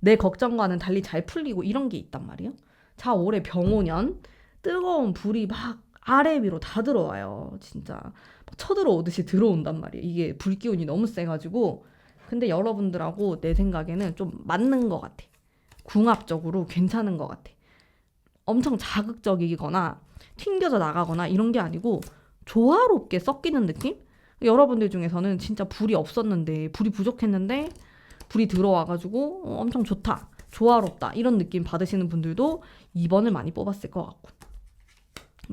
내 걱정과는 달리 잘 풀리고 이런 게 있단 말이에요. 자, 올해 병오년 뜨거운 불이 막 아래 위로 다 들어와요. 진짜 막 쳐들어오듯이 들어온단 말이에요. 이게 불기운이 너무 세가지고 근데 여러분들하고 내 생각에는 좀 맞는 것 같아. 궁합적으로 괜찮은 것 같아. 엄청 자극적이거나 튕겨져 나가거나 이런 게 아니고 조화롭게 섞이는 느낌? 여러분들 중에서는 진짜 불이 없었는데 불이 부족했는데 불이 들어와가지고 엄청 좋다, 조화롭다 이런 느낌 받으시는 분들도 2번을 많이 뽑았을 것 같고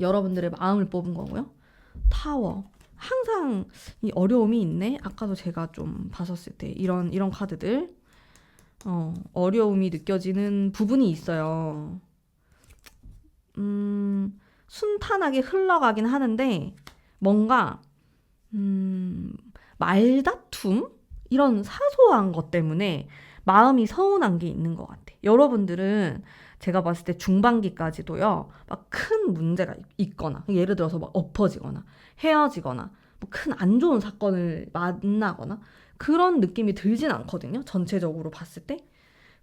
여러분들의 마음을 뽑은 거고요. 타워. 항상 이 어려움이 있네. 아까도 제가 좀 봤었을 때 이런 카드들 어려움이 느껴지는 부분이 있어요. 순탄하게 흘러가긴 하는데 뭔가 말다툼? 이런 사소한 것 때문에 마음이 서운한 게 있는 것 같아. 여러분들은 제가 봤을 때 중반기까지도요, 막 큰 문제가 있거나, 예를 들어서 막 엎어지거나, 헤어지거나, 뭐 큰 안 좋은 사건을 만나거나, 그런 느낌이 들진 않거든요. 전체적으로 봤을 때.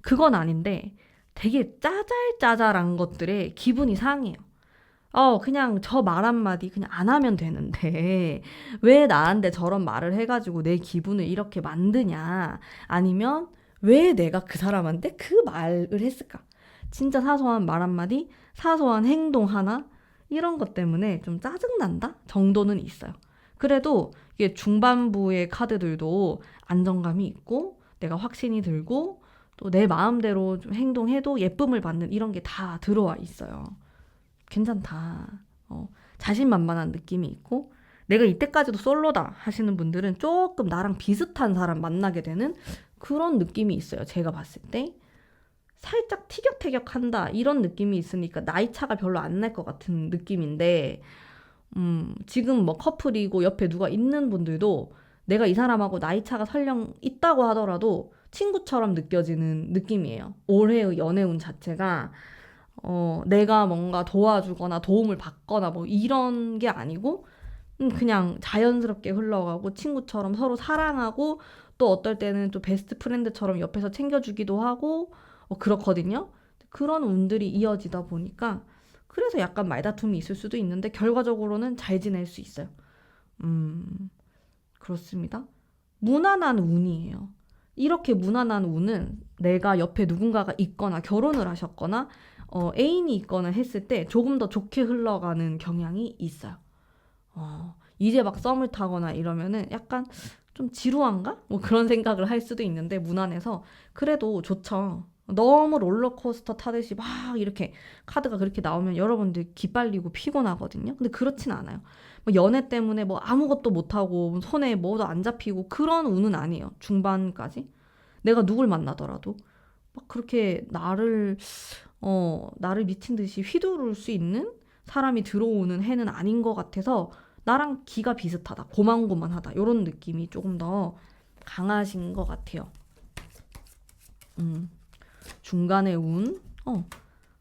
그건 아닌데, 되게 짜잘짜잘한 것들에 기분이 상해요. 그냥 저 말 한마디 그냥 안 하면 되는데, 왜 나한테 저런 말을 해가지고 내 기분을 이렇게 만드냐. 아니면, 왜 내가 그 사람한테 그 말을 했을까? 진짜 사소한 말 한마디, 사소한 행동 하나, 이런 것 때문에 좀 짜증난다? 정도는 있어요. 그래도 이게 중반부의 카드들도 안정감이 있고, 내가 확신이 들고, 또 내 마음대로 좀 행동해도 예쁨을 받는 이런 게 다 들어와 있어요. 괜찮다. 자신만만한 느낌이 있고 내가 이때까지도 솔로다 하시는 분들은 조금 나랑 비슷한 사람 만나게 되는 그런 느낌이 있어요. 제가 봤을 때 살짝 티격태격한다 이런 느낌이 있으니까 나이 차가 별로 안 날 것 같은 느낌인데 지금 뭐 커플이고 옆에 누가 있는 분들도 내가 이 사람하고 나이 차가 설령 있다고 하더라도 친구처럼 느껴지는 느낌이에요. 올해의 연애운 자체가 내가 뭔가 도와주거나 도움을 받거나 뭐 이런 게 아니고 그냥 자연스럽게 흘러가고 친구처럼 서로 사랑하고 또 어떨 때는 또 베스트 프렌드처럼 옆에서 챙겨주기도 하고 그렇거든요. 그런 운들이 이어지다 보니까 그래서 약간 말다툼이 있을 수도 있는데 결과적으로는 잘 지낼 수 있어요. 그렇습니다. 무난한 운이에요. 이렇게 무난한 운은 내가 옆에 누군가가 있거나 결혼을 하셨거나 애인이 있거나 했을 때 조금 더 좋게 흘러가는 경향이 있어요. 이제 막 썸을 타거나 이러면은 약간 좀 지루한가? 뭐 그런 생각을 할 수도 있는데 무난해서 그래도 좋죠. 너무 롤러코스터 타듯이 막 이렇게 카드가 그렇게 나오면 여러분들 기빨리고 피곤하거든요. 근데 그렇진 않아요. 뭐 연애 때문에 뭐 아무것도 못하고 손에 뭐도 안 잡히고 그런 운은 아니에요. 중반까지. 내가 누굴 만나더라도 막 그렇게 나를 미친 듯이 휘두를 수 있는 사람이 들어오는 해는 아닌 것 같아서 나랑 기가 비슷하다, 고만고만하다 이런 느낌이 조금 더 강하신 것 같아요. 음, 중간의 운,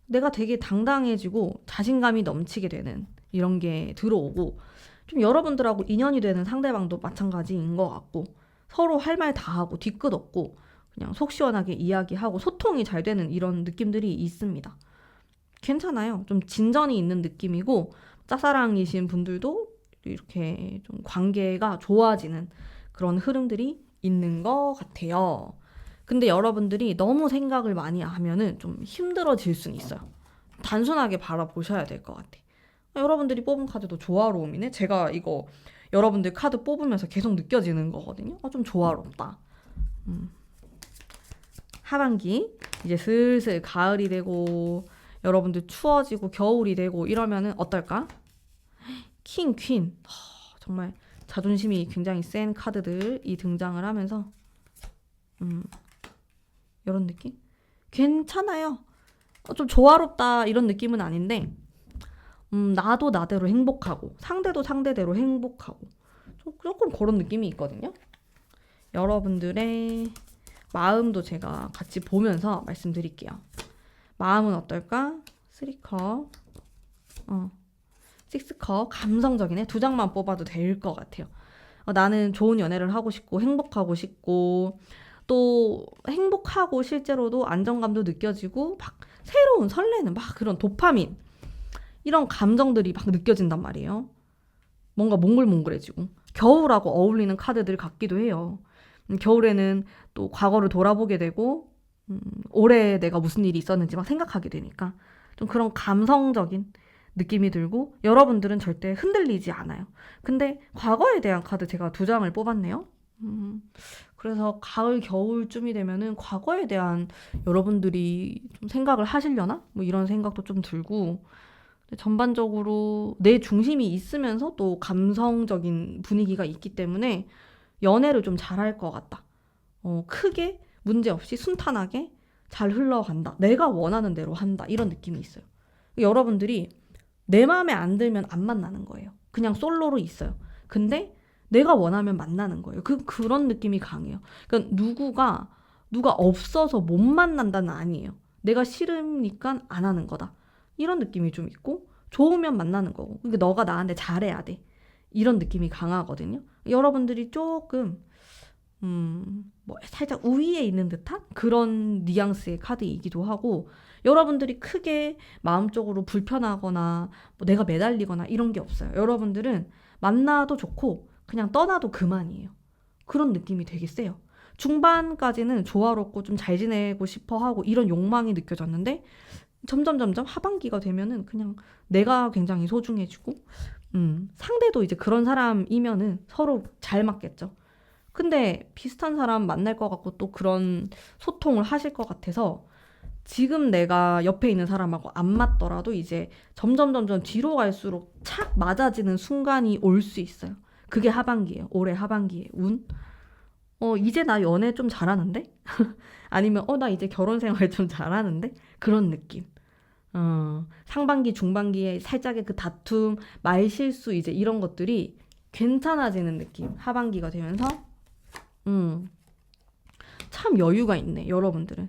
내가 되게 당당해지고 자신감이 넘치게 되는 이런 게 들어오고 좀 여러분들하고 인연이 되는 상대방도 마찬가지인 것 같고 서로 할 말 다 하고 뒤끝 없고 그냥 속 시원하게 이야기하고 소통이 잘 되는 이런 느낌들이 있습니다. 괜찮아요. 좀 진전이 있는 느낌이고 짝사랑이신 분들도 이렇게 좀 관계가 좋아지는 그런 흐름들이 있는 것 같아요. 근데 여러분들이 너무 생각을 많이 하면은 좀 힘들어질 수는 있어요. 단순하게 바라보셔야 될 것 같아. 여러분들이 뽑은 카드도 조화로움이네. 제가 이거 여러분들 카드 뽑으면서 계속 느껴지는 거거든요. 좀 조화롭다. 음. 하반기 이제 슬슬 가을이 되고 여러분들 추워지고 겨울이 되고 이러면은 어떨까? 킹, 퀸. 정말 자존심이 굉장히 센 카드들이 등장을 하면서 이런 느낌? 괜찮아요. 좀 조화롭다 이런 느낌은 아닌데 나도 나대로 행복하고 상대도 상대대로 행복하고 조금 그런 느낌이 있거든요. 여러분들의 마음도 제가 같이 보면서 말씀드릴게요. 마음은 어떨까? 3컵, 6컵, 감성적이네. 2장만 뽑아도 될 것 같아요. 나는 좋은 연애를 하고 싶고 행복하고 싶고 또 행복하고 실제로도 안정감도 느껴지고 막 새로운 설레는 막 그런 도파민 이런 감정들이 막 느껴진단 말이에요. 뭔가 몽글몽글해지고 겨울하고 어울리는 카드들 같기도 해요. 겨울에는 또 과거를 돌아보게 되고 올해 내가 무슨 일이 있었는지 막 생각하게 되니까 좀 그런 감성적인 느낌이 들고 여러분들은 절대 흔들리지 않아요. 근데 과거에 대한 카드 제가 2장을 뽑았네요. 그래서 가을 겨울쯤이 되면은 과거에 대한 여러분들이 좀 생각을 하시려나? 뭐 이런 생각도 좀 들고 전반적으로 내 중심이 있으면서 또 감성적인 분위기가 있기 때문에 연애를 좀 잘할 것 같다. 크게 문제 없이 순탄하게 잘 흘러간다. 내가 원하는 대로 한다. 이런 느낌이 있어요. 여러분들이 내 마음에 안 들면 안 만나는 거예요. 그냥 솔로로 있어요. 근데 내가 원하면 만나는 거예요. 그런 느낌이 강해요. 그러니까 누가 없어서 못 만난다는 아니에요. 내가 싫으니까 안 하는 거다. 이런 느낌이 좀 있고 좋으면 만나는 거고. 그러니까 너가 나한테 잘해야 돼. 이런 느낌이 강하거든요. 여러분들이 조금 뭐 살짝 우위에 있는 듯한 그런 뉘앙스의 카드이기도 하고 여러분들이 크게 마음적으로 불편하거나 뭐 내가 매달리거나 이런 게 없어요. 여러분들은 만나도 좋고 그냥 떠나도 그만이에요. 그런 느낌이 되게 세요. 중반까지는 조화롭고 좀 잘 지내고 싶어 하고 이런 욕망이 느껴졌는데 점점 하반기가 되면은 그냥 내가 굉장히 소중해지고 상대도 이제 그런 사람이면은 서로 잘 맞겠죠. 근데 비슷한 사람 만날 것 같고 또 그런 소통을 하실 것 같아서 지금 내가 옆에 있는 사람하고 안 맞더라도 이제 점점 뒤로 갈수록 착 맞아지는 순간이 올 수 있어요. 그게 하반기예요. 올해 하반기의 운. 이제 나 연애 좀 잘하는데? 아니면, 나 이제 결혼 생활 좀 잘하는데? 그런 느낌. 상반기, 중반기에 살짝의 그 다툼, 말 실수, 이제 이런 것들이 괜찮아지는 느낌. 하반기가 되면서, 음, 참 여유가 있네, 여러분들은.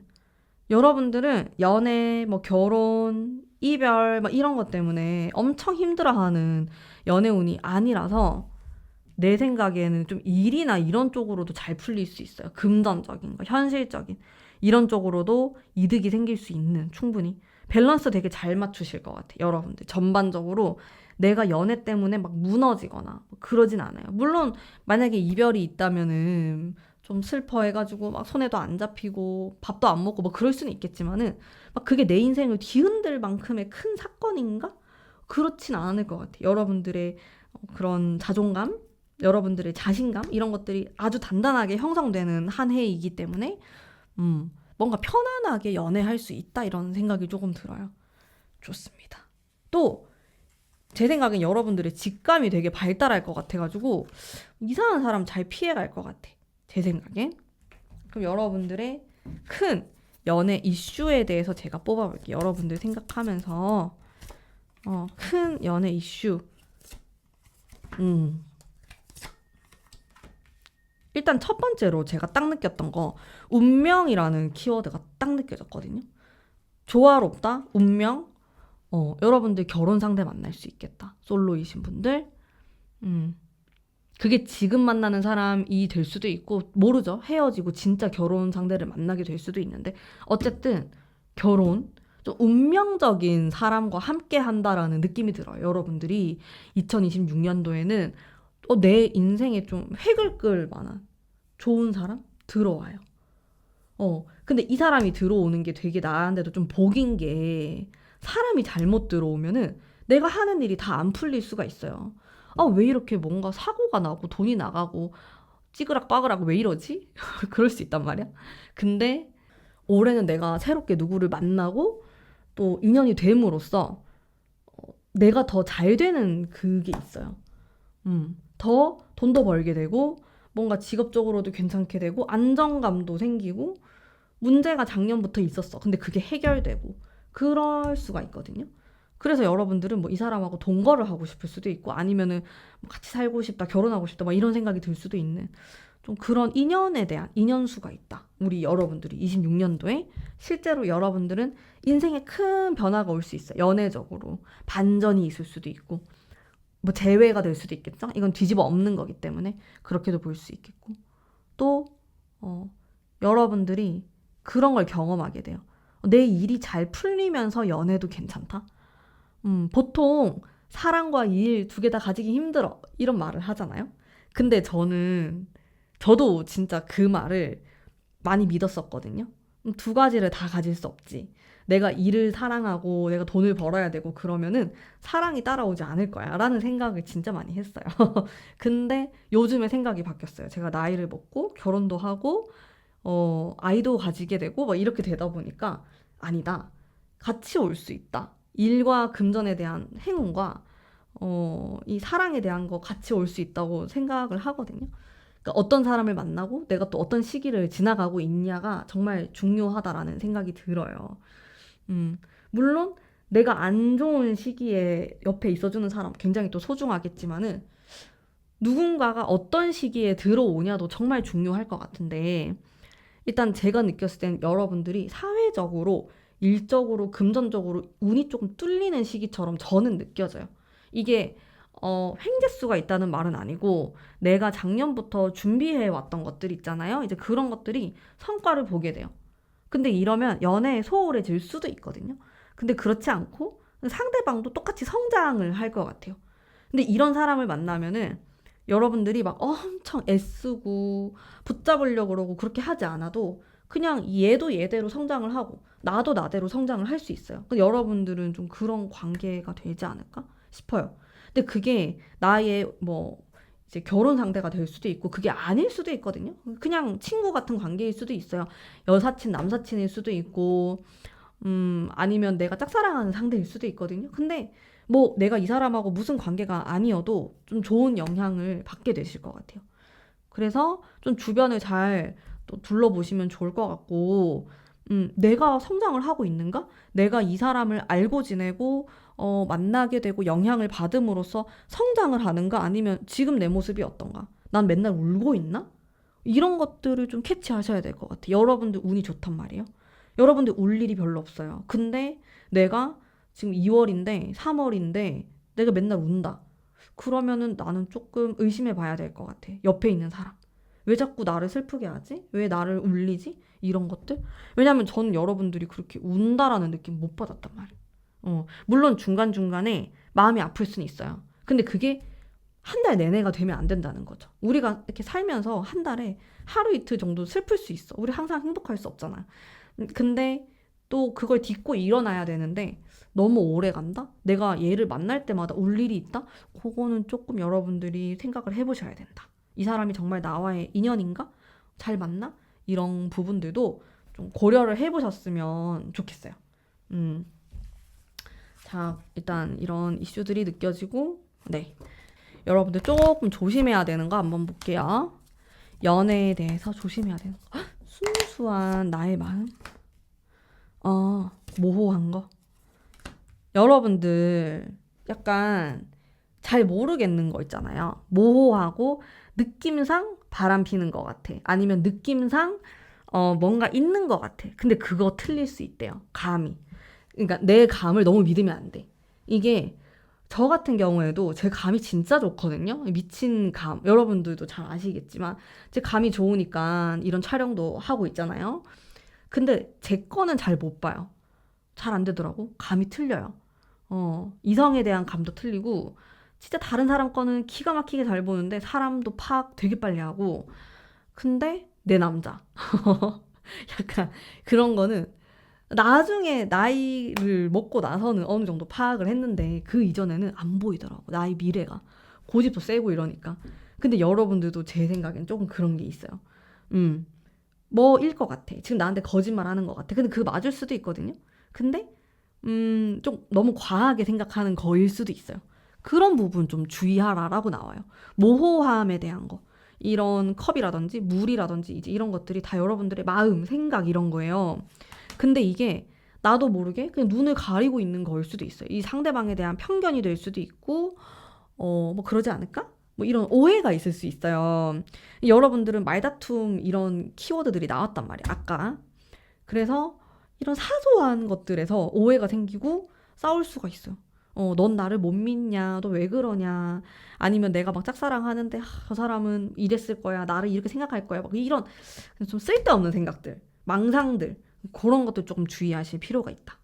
여러분들은 연애, 뭐 결혼, 이별, 막 이런 것 때문에 엄청 힘들어하는 연애운이 아니라서 내 생각에는 좀 일이나 이런 쪽으로도 잘 풀릴 수 있어요. 금전적인 거, 현실적인. 이런 쪽으로도 이득이 생길 수 있는, 충분히. 밸런스 되게 잘 맞추실 것 같아요. 여러분들. 전반적으로 내가 연애 때문에 막 무너지거나 뭐 그러진 않아요. 물론 만약에 이별이 있다면은 좀 슬퍼해가지고 막 손에도 안 잡히고 밥도 안 먹고 뭐 그럴 수는 있겠지만은 막 그게 내 인생을 뒤흔들 만큼의 큰 사건인가? 그렇진 않을 것 같아요. 여러분들의 그런 자존감, 여러분들의 자신감 이런 것들이 아주 단단하게 형성되는 한 해이기 때문에 뭔가 편안하게 연애할 수 있다 이런 생각이 조금 들어요. 좋습니다. 또 제 생각엔 여러분들의 직감이 되게 발달할 것 같아가지고 이상한 사람 잘 피해갈 것 같아. 제 생각엔. 그럼 여러분들의 큰 연애 이슈에 대해서 제가 뽑아볼게요. 여러분들 생각하면서 큰 연애 이슈. 음. 일단 첫 번째로 제가 딱 느꼈던 거 운명이라는 키워드가 딱 느껴졌거든요. 조화롭다, 운명. 여러분들 결혼 상대 만날 수 있겠다. 솔로이신 분들. 음. 그게 지금 만나는 사람이 될 수도 있고 모르죠. 헤어지고 진짜 결혼 상대를 만나게 될 수도 있는데 어쨌든 결혼 좀 운명적인 사람과 함께 한다라는 느낌이 들어요. 여러분들이 2026년도에는 내 인생에 좀 획을 끌 만한 좋은 사람 들어와요. 근데 이 사람이 들어오는 게 되게 나한테도 좀 복인 게 사람이 잘못 들어오면은 내가 하는 일이 다 안 풀릴 수가 있어요. 왜 이렇게 뭔가 사고가 나고 돈이 나가고 찌그락빠그락 왜 이러지? 그럴 수 있단 말이야. 근데 올해는 내가 새롭게 누구를 만나고 또 인연이 됨으로써 내가 더 잘 되는 그게 있어요. 더 돈도 벌게 되고 뭔가 직업적으로도 괜찮게 되고 안정감도 생기고 문제가 작년부터 있었어. 근데 그게 해결되고 그럴 수가 있거든요. 그래서 여러분들은 뭐 이 사람하고 동거를 하고 싶을 수도 있고 아니면은 뭐 같이 살고 싶다, 결혼하고 싶다, 막 이런 생각이 들 수도 있는 좀 그런 인연에 대한 인연수가 있다. 우리 여러분들이 26년도에 실제로 여러분들은 인생에 큰 변화가 올 수 있어요. 연애적으로 반전이 있을 수도 있고 뭐 재회가 될 수도 있겠죠. 이건 뒤집어 엎는 거기 때문에 그렇게도 볼 수 있겠고 또 여러분들이 그런 걸 경험하게 돼요. 내 일이 잘 풀리면서 연애도 괜찮다. 보통 사랑과 일 두 개 다 가지기 힘들어. 이런 말을 하잖아요. 근데 저도 진짜 그 말을 많이 믿었었거든요. 두 가지를 다 가질 수 없지. 내가 일을 사랑하고 내가 돈을 벌어야 되고 그러면은 사랑이 따라오지 않을 거야. 라는 생각을 진짜 많이 했어요. 근데 요즘에 생각이 바뀌었어요. 제가 나이를 먹고 결혼도 하고 아이도 가지게 되고 막 이렇게 되다 보니까 아니다. 같이 올 수 있다. 일과 금전에 대한 행운과 이 사랑에 대한 거 같이 올 수 있다고 생각을 하거든요. 그러니까 어떤 사람을 만나고 내가 또 어떤 시기를 지나가고 있냐가 정말 중요하다라는 생각이 들어요. 음, 물론 내가 안 좋은 시기에 옆에 있어주는 사람 굉장히 또 소중하겠지만은 누군가가 어떤 시기에 들어오냐도 정말 중요할 것 같은데 일단 제가 느꼈을 땐 여러분들이 사회적으로, 일적으로, 금전적으로 운이 조금 뚫리는 시기처럼 저는 느껴져요. 이게 횡재수가 있다는 말은 아니고 내가 작년부터 준비해 왔던 것들 있잖아요. 이제 그런 것들이 성과를 보게 돼요. 근데 이러면 연애에 소홀해질 수도 있거든요. 근데 그렇지 않고 상대방도 똑같이 성장을 할 것 같아요. 근데 이런 사람을 만나면은 여러분들이 막 엄청 애쓰고 붙잡으려고 그러고 그렇게 하지 않아도 그냥 얘도 얘대로 성장을 하고 나도 나대로 성장을 할 수 있어요. 근데 여러분들은 좀 그런 관계가 되지 않을까 싶어요. 근데 그게 나의 뭐 이제 결혼 상대가 될 수도 있고 그게 아닐 수도 있거든요. 그냥 친구 같은 관계일 수도 있어요. 여사친, 남사친일 수도 있고 아니면 내가 짝사랑하는 상대일 수도 있거든요. 근데 뭐 내가 이 사람하고 무슨 관계가 아니어도 좀 좋은 영향을 받게 되실 것 같아요. 그래서 좀 주변을 잘 또 둘러보시면 좋을 것 같고, 내가 성장을 하고 있는가? 내가 이 사람을 알고 지내고, 만나게 되고 영향을 받음으로써 성장을 하는가? 아니면 지금 내 모습이 어떤가? 난 맨날 울고 있나? 이런 것들을 좀 캐치하셔야 될 것 같아요. 여러분들 운이 좋단 말이에요. 여러분들 울 일이 별로 없어요. 근데 내가 지금 2월인데, 3월인데, 내가 맨날 운다. 그러면은 나는 조금 의심해 봐야 될 것 같아. 옆에 있는 사람. 왜 자꾸 나를 슬프게 하지? 왜 나를 울리지? 이런 것들? 왜냐면 저는 여러분들이 그렇게 운다라는 느낌 못 받았단 말이에요. 물론 중간중간에 마음이 아플 수는 있어요. 근데 그게 한 달 내내가 되면 안 된다는 거죠. 우리가 이렇게 살면서 한 달에 하루 이틀 정도 슬플 수 있어. 우리 항상 행복할 수 없잖아. 근데 또 그걸 딛고 일어나야 되는데 너무 오래 간다? 내가 얘를 만날 때마다 울 일이 있다? 그거는 조금 여러분들이 생각을 해보셔야 된다. 이 사람이 정말 나와의 인연인가? 잘 맞나? 이런 부분들도 좀 고려를 해보셨으면 좋겠어요. 음. 자, 일단 이런 이슈들이 느껴지고, 네. 여러분들 조금 조심해야 되는 거 한번 볼게요. 연애에 대해서 조심해야 되는 거. 헉, 순수한 나의 마음? 모호한 거. 여러분들 약간 잘 모르겠는 거 있잖아요. 모호하고 느낌상 바람 피는 것 같아. 아니면 느낌상 뭔가 있는 것 같아. 근데 그거 틀릴 수 있대요. 감이. 그러니까 내 감을 너무 믿으면 안 돼. 이게 저 같은 경우에도 제 감이 진짜 좋거든요. 미친 감. 여러분들도 잘 아시겠지만 제 감이 좋으니까 이런 촬영도 하고 있잖아요. 근데 제 거는 잘 못 봐요. 잘 안 되더라고. 감이 틀려요. 이성에 대한 감도 틀리고 진짜 다른 사람 거는 기가 막히게 잘 보는데 사람도 파악 되게 빨리 하고 근데 내 남자 약간 그런 거는 나중에 나이를 먹고 나서는 어느 정도 파악을 했는데 그 이전에는 안 보이더라고. 나의 미래가. 고집도 세고 이러니까. 근데 여러분들도 제 생각엔 조금 그런 게 있어요. 뭐일 것 같아. 지금 나한테 거짓말 하는 것 같아. 근데 그거 맞을 수도 있거든요. 근데 좀 너무 과하게 생각하는 거일 수도 있어요. 그런 부분 좀 주의하라라고 나와요. 모호함에 대한 거. 이런 컵이라든지 물이라든지 이제 이런 것들이 다 여러분들의 마음, 생각 이런 거예요. 근데 이게 나도 모르게 그냥 눈을 가리고 있는 거일 수도 있어요. 이 상대방에 대한 편견이 될 수도 있고, 뭐 그러지 않을까? 뭐 이런 오해가 있을 수 있어요. 여러분들은 말다툼 이런 키워드들이 나왔단 말이에요. 아까. 그래서 이런 사소한 것들에서 오해가 생기고 싸울 수가 있어요. 넌 나를 못 믿냐? 너 왜 그러냐? 아니면 내가 막 짝사랑하는데 저 사람은 이랬을 거야. 나를 이렇게 생각할 거야. 막 이런 좀 쓸데없는 생각들, 망상들 그런 것도 조금 주의하실 필요가 있다.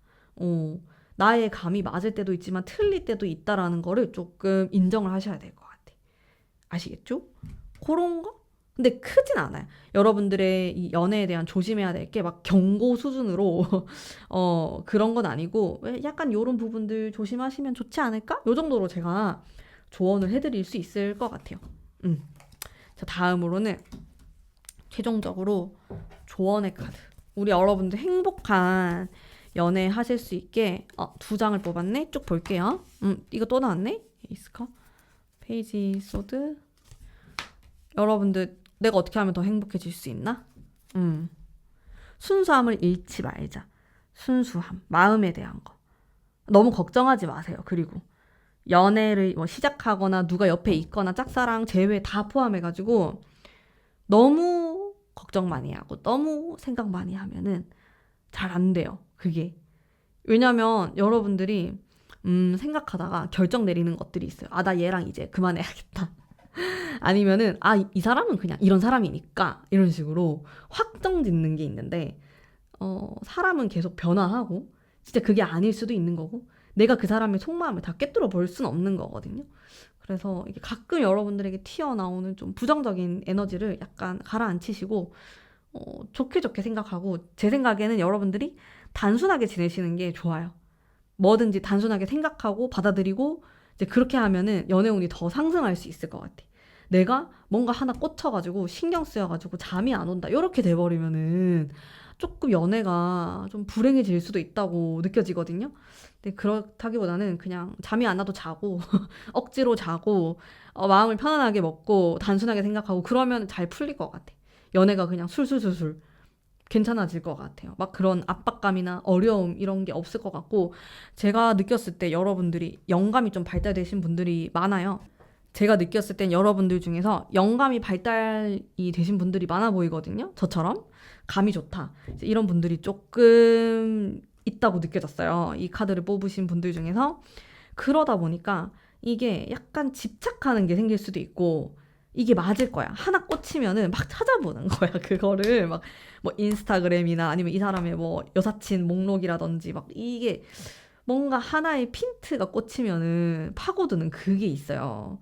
나의 감이 맞을 때도 있지만 틀릴 때도 있다라는 거를 조금 인정을 하셔야 될 것 같아. 아시겠죠? 그런 거? 근데 크진 않아요. 여러분들의 이 연애에 대한 조심해야 될 게 막 경고 수준으로 그런 건 아니고 왜 약간 요런 부분들 조심하시면 좋지 않을까? 요 정도로 제가 조언을 해드릴 수 있을 것 같아요. 자, 다음으로는 최종적으로 조언의 카드. 우리 여러분들 행복한 연애 하실 수 있게 두 장을 뽑았네. 쭉 볼게요. 이거 또 나왔네. 에이스컵 페이지 소드. 여러분들 내가 어떻게 하면 더 행복해질 수 있나? 순수함을 잃지 말자. 순수함, 마음에 대한 거. 너무 걱정하지 마세요. 그리고 연애를 뭐 시작하거나 누가 옆에 있거나 짝사랑, 재회 다 포함해가지고 너무 걱정 많이 하고 너무 생각 많이 하면은 잘 안 돼요. 그게. 왜냐면 여러분들이 생각하다가 결정 내리는 것들이 있어요. 아, 나 얘랑 이제 그만해야겠다. 아니면은 이 사람은 그냥 이런 사람이니까 이런 식으로 확정 짓는 게 있는데 사람은 계속 변화하고 진짜 그게 아닐 수도 있는 거고 내가 그 사람의 속마음을 다 꿰뚫어 볼 수는 없는 거거든요. 그래서 이게 가끔 여러분들에게 튀어나오는 좀 부정적인 에너지를 약간 가라앉히시고 좋게 좋게 생각하고 제 생각에는 여러분들이 단순하게 지내시는 게 좋아요. 뭐든지 단순하게 생각하고 받아들이고 이제 그렇게 하면은 연애운이 더 상승할 수 있을 것 같아. 내가 뭔가 하나 꽂혀가지고 신경 쓰여가지고 잠이 안 온다. 이렇게 돼버리면은 조금 연애가 좀 불행해질 수도 있다고 느껴지거든요. 근데 그렇다기보다는 그냥 잠이 안 와도 자고 억지로 자고 마음을 편안하게 먹고 단순하게 생각하고 그러면 잘 풀릴 것 같아. 연애가 그냥 술술술술 괜찮아질 것 같아요. 막 그런 압박감이나 어려움 이런 게 없을 것 같고 제가 느꼈을 때 여러분들이 영감이 좀 발달되신 분들이 많아요. 제가 느꼈을 땐 여러분들 중에서 영감이 발달이 되신 분들이 많아 보이거든요. 저처럼 감이 좋다. 이제 이런 분들이 조금 있다고 느껴졌어요. 이 카드를 뽑으신 분들 중에서 그러다 보니까 이게 약간 집착하는 게 생길 수도 있고 이게 맞을 거야. 하나 꽂히면은 막 찾아보는 거야. 그거를 막 뭐 인스타그램이나 아니면 이 사람의 뭐 여사친 목록이라든지 막 이게 뭔가 하나의 핀트가 꽂히면은 파고드는 그게 있어요.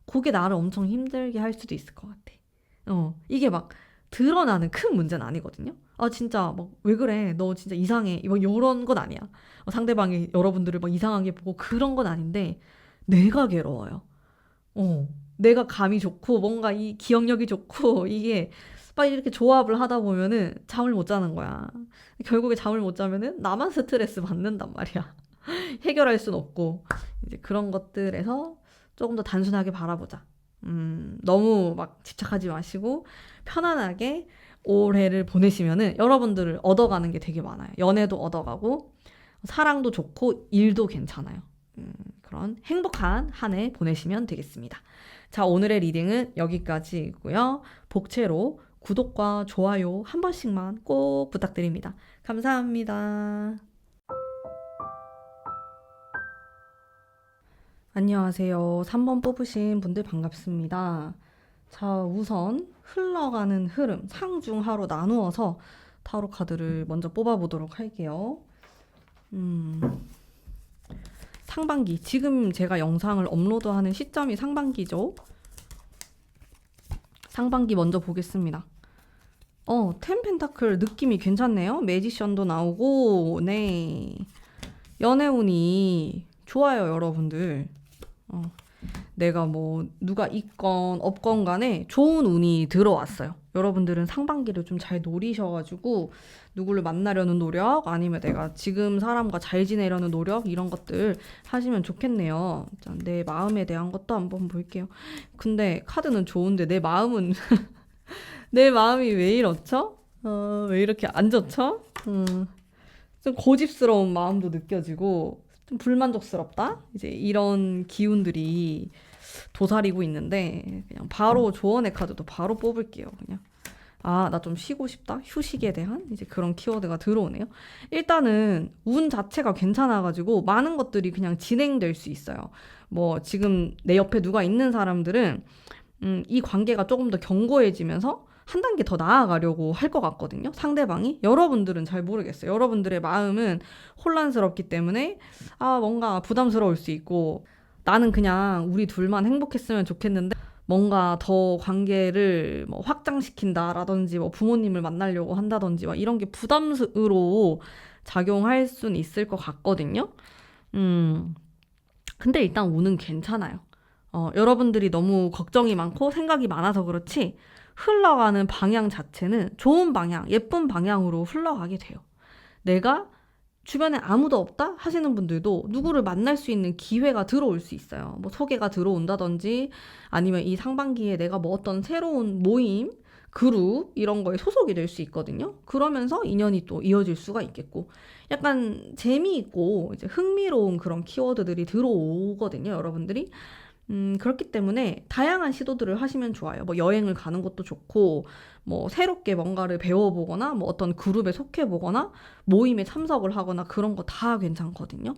그게 나를 엄청 힘들게 할 수도 있을 것 같아. 이게 막 드러나는 큰 문제는 아니거든요. 아, 진짜 막 왜 그래? 너 진짜 이상해. 뭐 이런 건 아니야. 상대방이 여러분들을 막 이상하게 보고 그런 건 아닌데 내가 괴로워요. 어, 내가 감이 좋고 뭔가 이 기억력이 좋고 이게 막 이렇게 조합을 하다 보면은 잠을 못 자는 거야. 결국에 잠을 못 자면은 나만 스트레스 받는단 말이야. 해결할 순 없고 이제 그런 것들에서 조금 더 단순하게 바라보자. 너무 막 집착하지 마시고 편안하게 올해를 보내시면은 여러분들을 얻어가는 게 되게 많아요. 연애도 얻어가고 사랑도 좋고 일도 괜찮아요. 그런 행복한 한 해 보내시면 되겠습니다. 자, 오늘의 리딩은 여기까지고요. 복채로 구독과 좋아요 한 번씩만 꼭 부탁드립니다. 감사합니다. 안녕하세요. 3번 뽑으신 분들 반갑습니다. 자, 우선 흘러가는 흐름 상중하로 나누어서 타로 카드를 먼저 뽑아보도록 할게요. 상반기, 지금 제가 영상을 업로드하는 시점이 상반기죠. 상반기 먼저 보겠습니다. 텐 펜타클 느낌이 괜찮네요. 매지션도 나오고, 네. 연애운이 좋아요, 여러분들. 내가 뭐 누가 있건 없건 간에 좋은 운이 들어왔어요. 여러분들은 상반기를 좀 잘 노리셔가지고 누구를 만나려는 노력 아니면 내가 지금 사람과 잘 지내려는 노력 이런 것들 하시면 좋겠네요. 자, 내 마음에 대한 것도 한번 볼게요. 근데 카드는 좋은데 내 마음은 내 마음이 왜 이렇죠? 왜 이렇게 안 좋죠? 좀 고집스러운 마음도 느껴지고 좀 불만족스럽다? 이제 이런 기운들이 도사리고 있는데 그냥 바로 조언의 카드도 바로 뽑을게요. 그냥 나 좀 쉬고 싶다. 휴식에 대한 이제 그런 키워드가 들어오네요. 일단은 운 자체가 괜찮아가지고 많은 것들이 그냥 진행될 수 있어요. 뭐 지금 내 옆에 누가 있는 사람들은 이 관계가 조금 더 견고해지면서 한 단계 더 나아가려고 할 것 같거든요. 상대방이. 여러분들은 잘 모르겠어요. 여러분들의 마음은 혼란스럽기 때문에 뭔가 부담스러울 수 있고 나는 그냥 우리 둘만 행복했으면 좋겠는데 뭔가 더 관계를 뭐 확장시킨다라든지 뭐 부모님을 만나려고 한다든지 막 이런 게 부담으로 작용할 수는 있을 것 같거든요. 근데 일단 운은 괜찮아요. 여러분들이 너무 걱정이 많고 생각이 많아서 그렇지 흘러가는 방향 자체는 좋은 방향, 예쁜 방향으로 흘러가게 돼요. 내가 주변에 아무도 없다 하시는 분들도 누구를 만날 수 있는 기회가 들어올 수 있어요. 뭐 소개가 들어온다든지 아니면 이 상반기에 내가 뭐 어떤 새로운 모임, 그룹 이런 거에 소속이 될 수 있거든요. 그러면서 인연이 또 이어질 수가 있겠고 약간 재미있고 이제 흥미로운 그런 키워드들이 들어오거든요. 여러분들이. 그렇기 때문에 다양한 시도들을 하시면 좋아요. 뭐 여행을 가는 것도 좋고, 뭐 새롭게 뭔가를 배워보거나, 뭐 어떤 그룹에 속해보거나, 모임에 참석을 하거나 그런 거 다 괜찮거든요.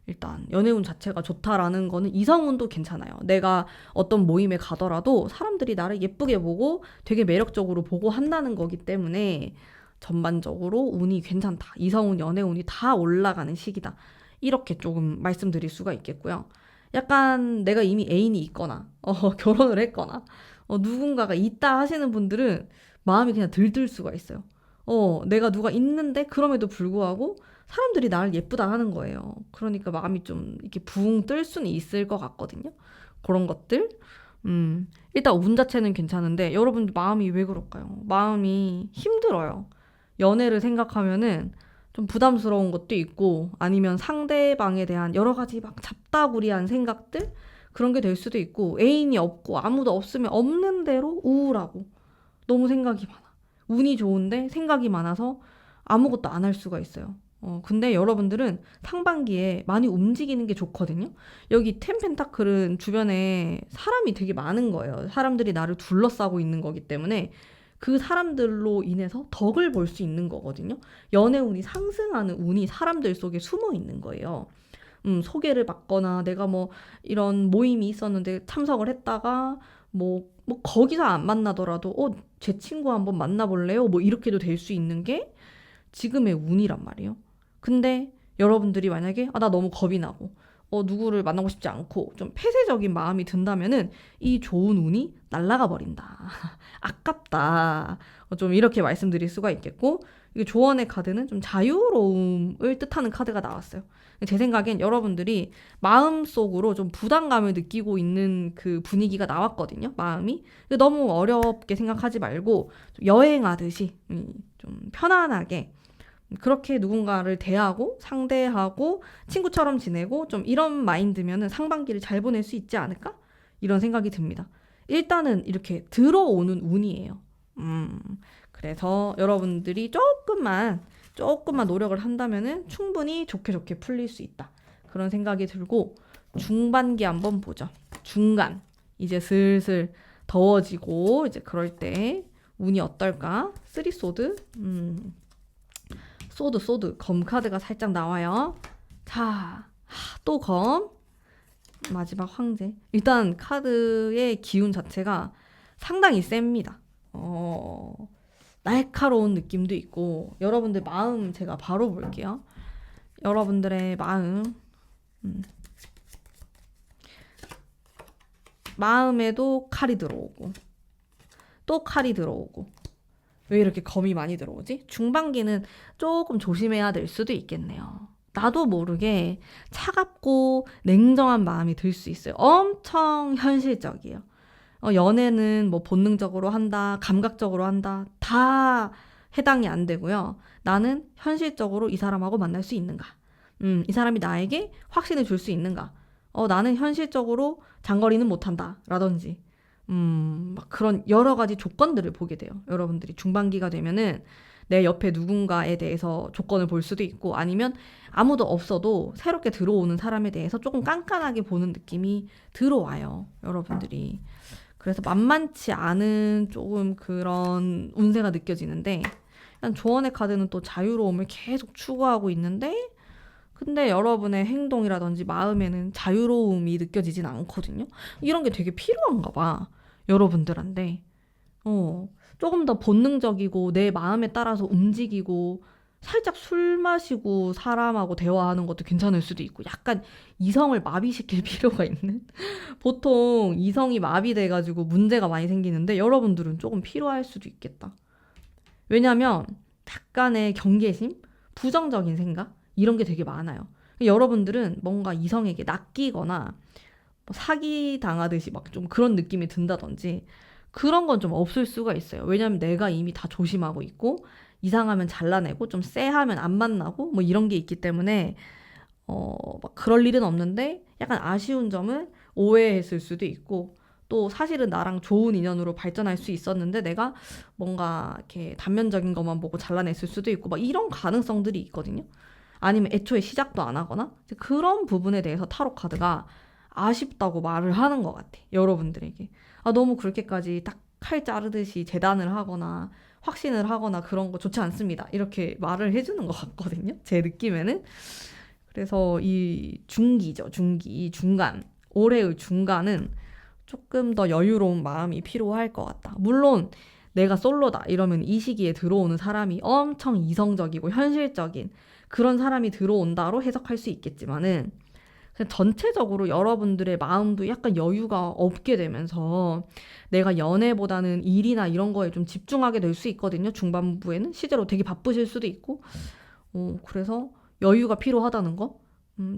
일단 연애운 자체가 좋다라는 거는 이성운도 괜찮아요. 내가 어떤 모임에 가더라도 사람들이 나를 예쁘게 보고 되게 매력적으로 보고 한다는 거기 때문에 전반적으로 운이 괜찮다. 이성운, 연애운이 다 올라가는 시기다. 이렇게 조금 말씀드릴 수가 있겠고요. 약간 내가 이미 애인이 있거나 결혼을 했거나 누군가가 있다 하시는 분들은 마음이 그냥 들뜰 수가 있어요. 내가 누가 있는데 그럼에도 불구하고 사람들이 나를 예쁘다 하는 거예요. 그러니까 마음이 좀 이렇게 붕 뜰 수는 있을 것 같거든요. 그런 것들. 일단 운 자체는 괜찮은데 여러분들 마음이 왜 그럴까요? 마음이 힘들어요. 연애를 생각하면은 좀 부담스러운 것도 있고 아니면 상대방에 대한 여러 가지 막 잡다구리한 생각들 그런 게 될 수도 있고 애인이 없고 아무도 없으면 없는 대로 우울하고 너무 생각이 많아. 운이 좋은데 생각이 많아서 아무것도 안 할 수가 있어요. 근데 여러분들은 상반기에 많이 움직이는 게 좋거든요. 여기 텐 펜타클은 주변에 사람이 되게 많은 거예요. 사람들이 나를 둘러싸고 있는 거기 때문에 그 사람들로 인해서 덕을 볼 수 있는 거거든요. 연애 운이 상승하는 운이 사람들 속에 숨어 있는 거예요. 소개를 받거나 내가 뭐 이런 모임이 있었는데 참석을 했다가 뭐 거기서 안 만나더라도 제 친구 한번 만나볼래요? 뭐 이렇게도 될 수 있는 게 지금의 운이란 말이에요. 근데 여러분들이 만약에 나 너무 겁이 나고 누구를 만나고 싶지 않고 좀 폐쇄적인 마음이 든다면은 이 좋은 운이 날아가 버린다. 아깝다. 좀 이렇게 말씀드릴 수가 있겠고 이게 조언의 카드는 좀 자유로움을 뜻하는 카드가 나왔어요. 제 생각엔 여러분들이 마음속으로 좀 부담감을 느끼고 있는 그 분위기가 나왔거든요. 마음이. 너무 어렵게 생각하지 말고 좀 여행하듯이 좀 편안하게 그렇게 누군가를 대하고 상대하고 친구처럼 지내고 좀 이런 마인드면은 상반기를 잘 보낼 수 있지 않을까? 이런 생각이 듭니다. 일단은 이렇게 들어오는 운이에요. 그래서 여러분들이 조금만 노력을 한다면은 충분히 좋게 풀릴 수 있다. 그런 생각이 들고 중반기 한번 보죠. 중간. 이제 슬슬 더워지고 이제 그럴 때 운이 어떨까? 쓰리 소드. 소드 검 카드가 살짝 나와요. 자, 또 검. 마지막 황제. 일단 카드의 기운 자체가 상당히 셉니다. 날카로운 느낌도 있고 여러분들 마음 제가 바로 볼게요. 여러분들의 마음에도 칼이 들어오고 또 칼이 들어오고 왜 이렇게 검이 많이 들어오지? 중반기는 조금 조심해야 될 수도 있겠네요. 나도 모르게 차갑고 냉정한 마음이 들 수 있어요. 엄청 현실적이에요. 연애는 뭐 본능적으로 한다, 감각적으로 한다, 다 해당이 안 되고요. 나는 현실적으로 이 사람하고 만날 수 있는가? 이 사람이 나에게 확신을 줄 수 있는가? 나는 현실적으로 장거리는 못한다. 라든지. 막 그런 여러 가지 조건들을 보게 돼요. 여러분들이 중반기가 되면은 내 옆에 누군가에 대해서 조건을 볼 수도 있고 아니면 아무도 없어도 새롭게 들어오는 사람에 대해서 조금 깐깐하게 보는 느낌이 들어와요. 여러분들이. 그래서 만만치 않은 조금 그런 운세가 느껴지는데 일단 조언의 카드는 또 자유로움을 계속 추구하고 있는데 근데 여러분의 행동이라든지 마음에는 자유로움이 느껴지진 않거든요. 이런 게 되게 필요한가 봐. 여러분들한테. 조금 더 본능적이고 내 마음에 따라서 움직이고 살짝 술 마시고 사람하고 대화하는 것도 괜찮을 수도 있고 약간 이성을 마비시킬 필요가 있는 보통 이성이 마비돼가지고 문제가 많이 생기는데 여러분들은 조금 필요할 수도 있겠다. 왜냐면 약간의 경계심, 부정적인 생각 이런 게 되게 많아요. 여러분들은 뭔가 이성에게 낚이거나 뭐 사기 당하듯이 막 좀 그런 느낌이 든다든지 그런 건 좀 없을 수가 있어요. 왜냐면 내가 이미 다 조심하고 있고 이상하면 잘라내고 좀 쎄하면 안 만나고 뭐 이런 게 있기 때문에 막 그럴 일은 없는데 약간 아쉬운 점은 오해했을 수도 있고 또 사실은 나랑 좋은 인연으로 발전할 수 있었는데 내가 뭔가 이렇게 단면적인 것만 보고 잘라냈을 수도 있고 막 이런 가능성들이 있거든요. 아니면 애초에 시작도 안 하거나 그런 부분에 대해서 타로 카드가 아쉽다고 말을 하는 것 같아. 여러분들에게. 너무 그렇게까지 딱 칼 자르듯이 재단을 하거나 확신을 하거나 그런 거 좋지 않습니다. 이렇게 말을 해주는 것 같거든요. 제 느낌에는. 그래서 이 중기죠. 중기. 중간. 올해의 중간은 조금 더 여유로운 마음이 필요할 것 같다. 물론 내가 솔로다 이러면 이 시기에 들어오는 사람이 엄청 이성적이고 현실적인 그런 사람이 들어온다로 해석할 수 있겠지만은 전체적으로 여러분들의 마음도 약간 여유가 없게 되면서 내가 연애보다는 일이나 이런 거에 좀 집중하게 될 수 있거든요. 중반부에는 실제로 되게 바쁘실 수도 있고 그래서 여유가 필요하다는 거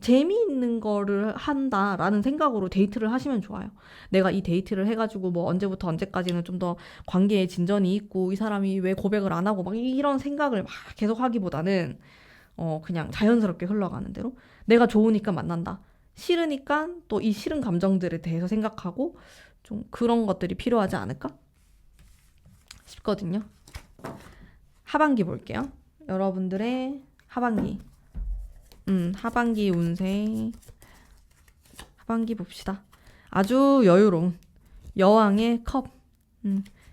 재미있는 거를 한다라는 생각으로 데이트를 하시면 좋아요. 내가 이 데이트를 해가지고 뭐 언제부터 언제까지는 좀 더 관계에 진전이 있고 이 사람이 왜 고백을 안 하고 막 이런 생각을 막 계속 하기보다는 그냥 자연스럽게 흘러가는 대로 내가 좋으니까 만난다. 싫으니까 또 이 싫은 감정들에 대해서 생각하고 좀 그런 것들이 필요하지 않을까 싶거든요. 하반기 볼게요. 여러분들의 하반기. 하반기 운세. 하반기 봅시다. 아주 여유로운 여왕의 컵.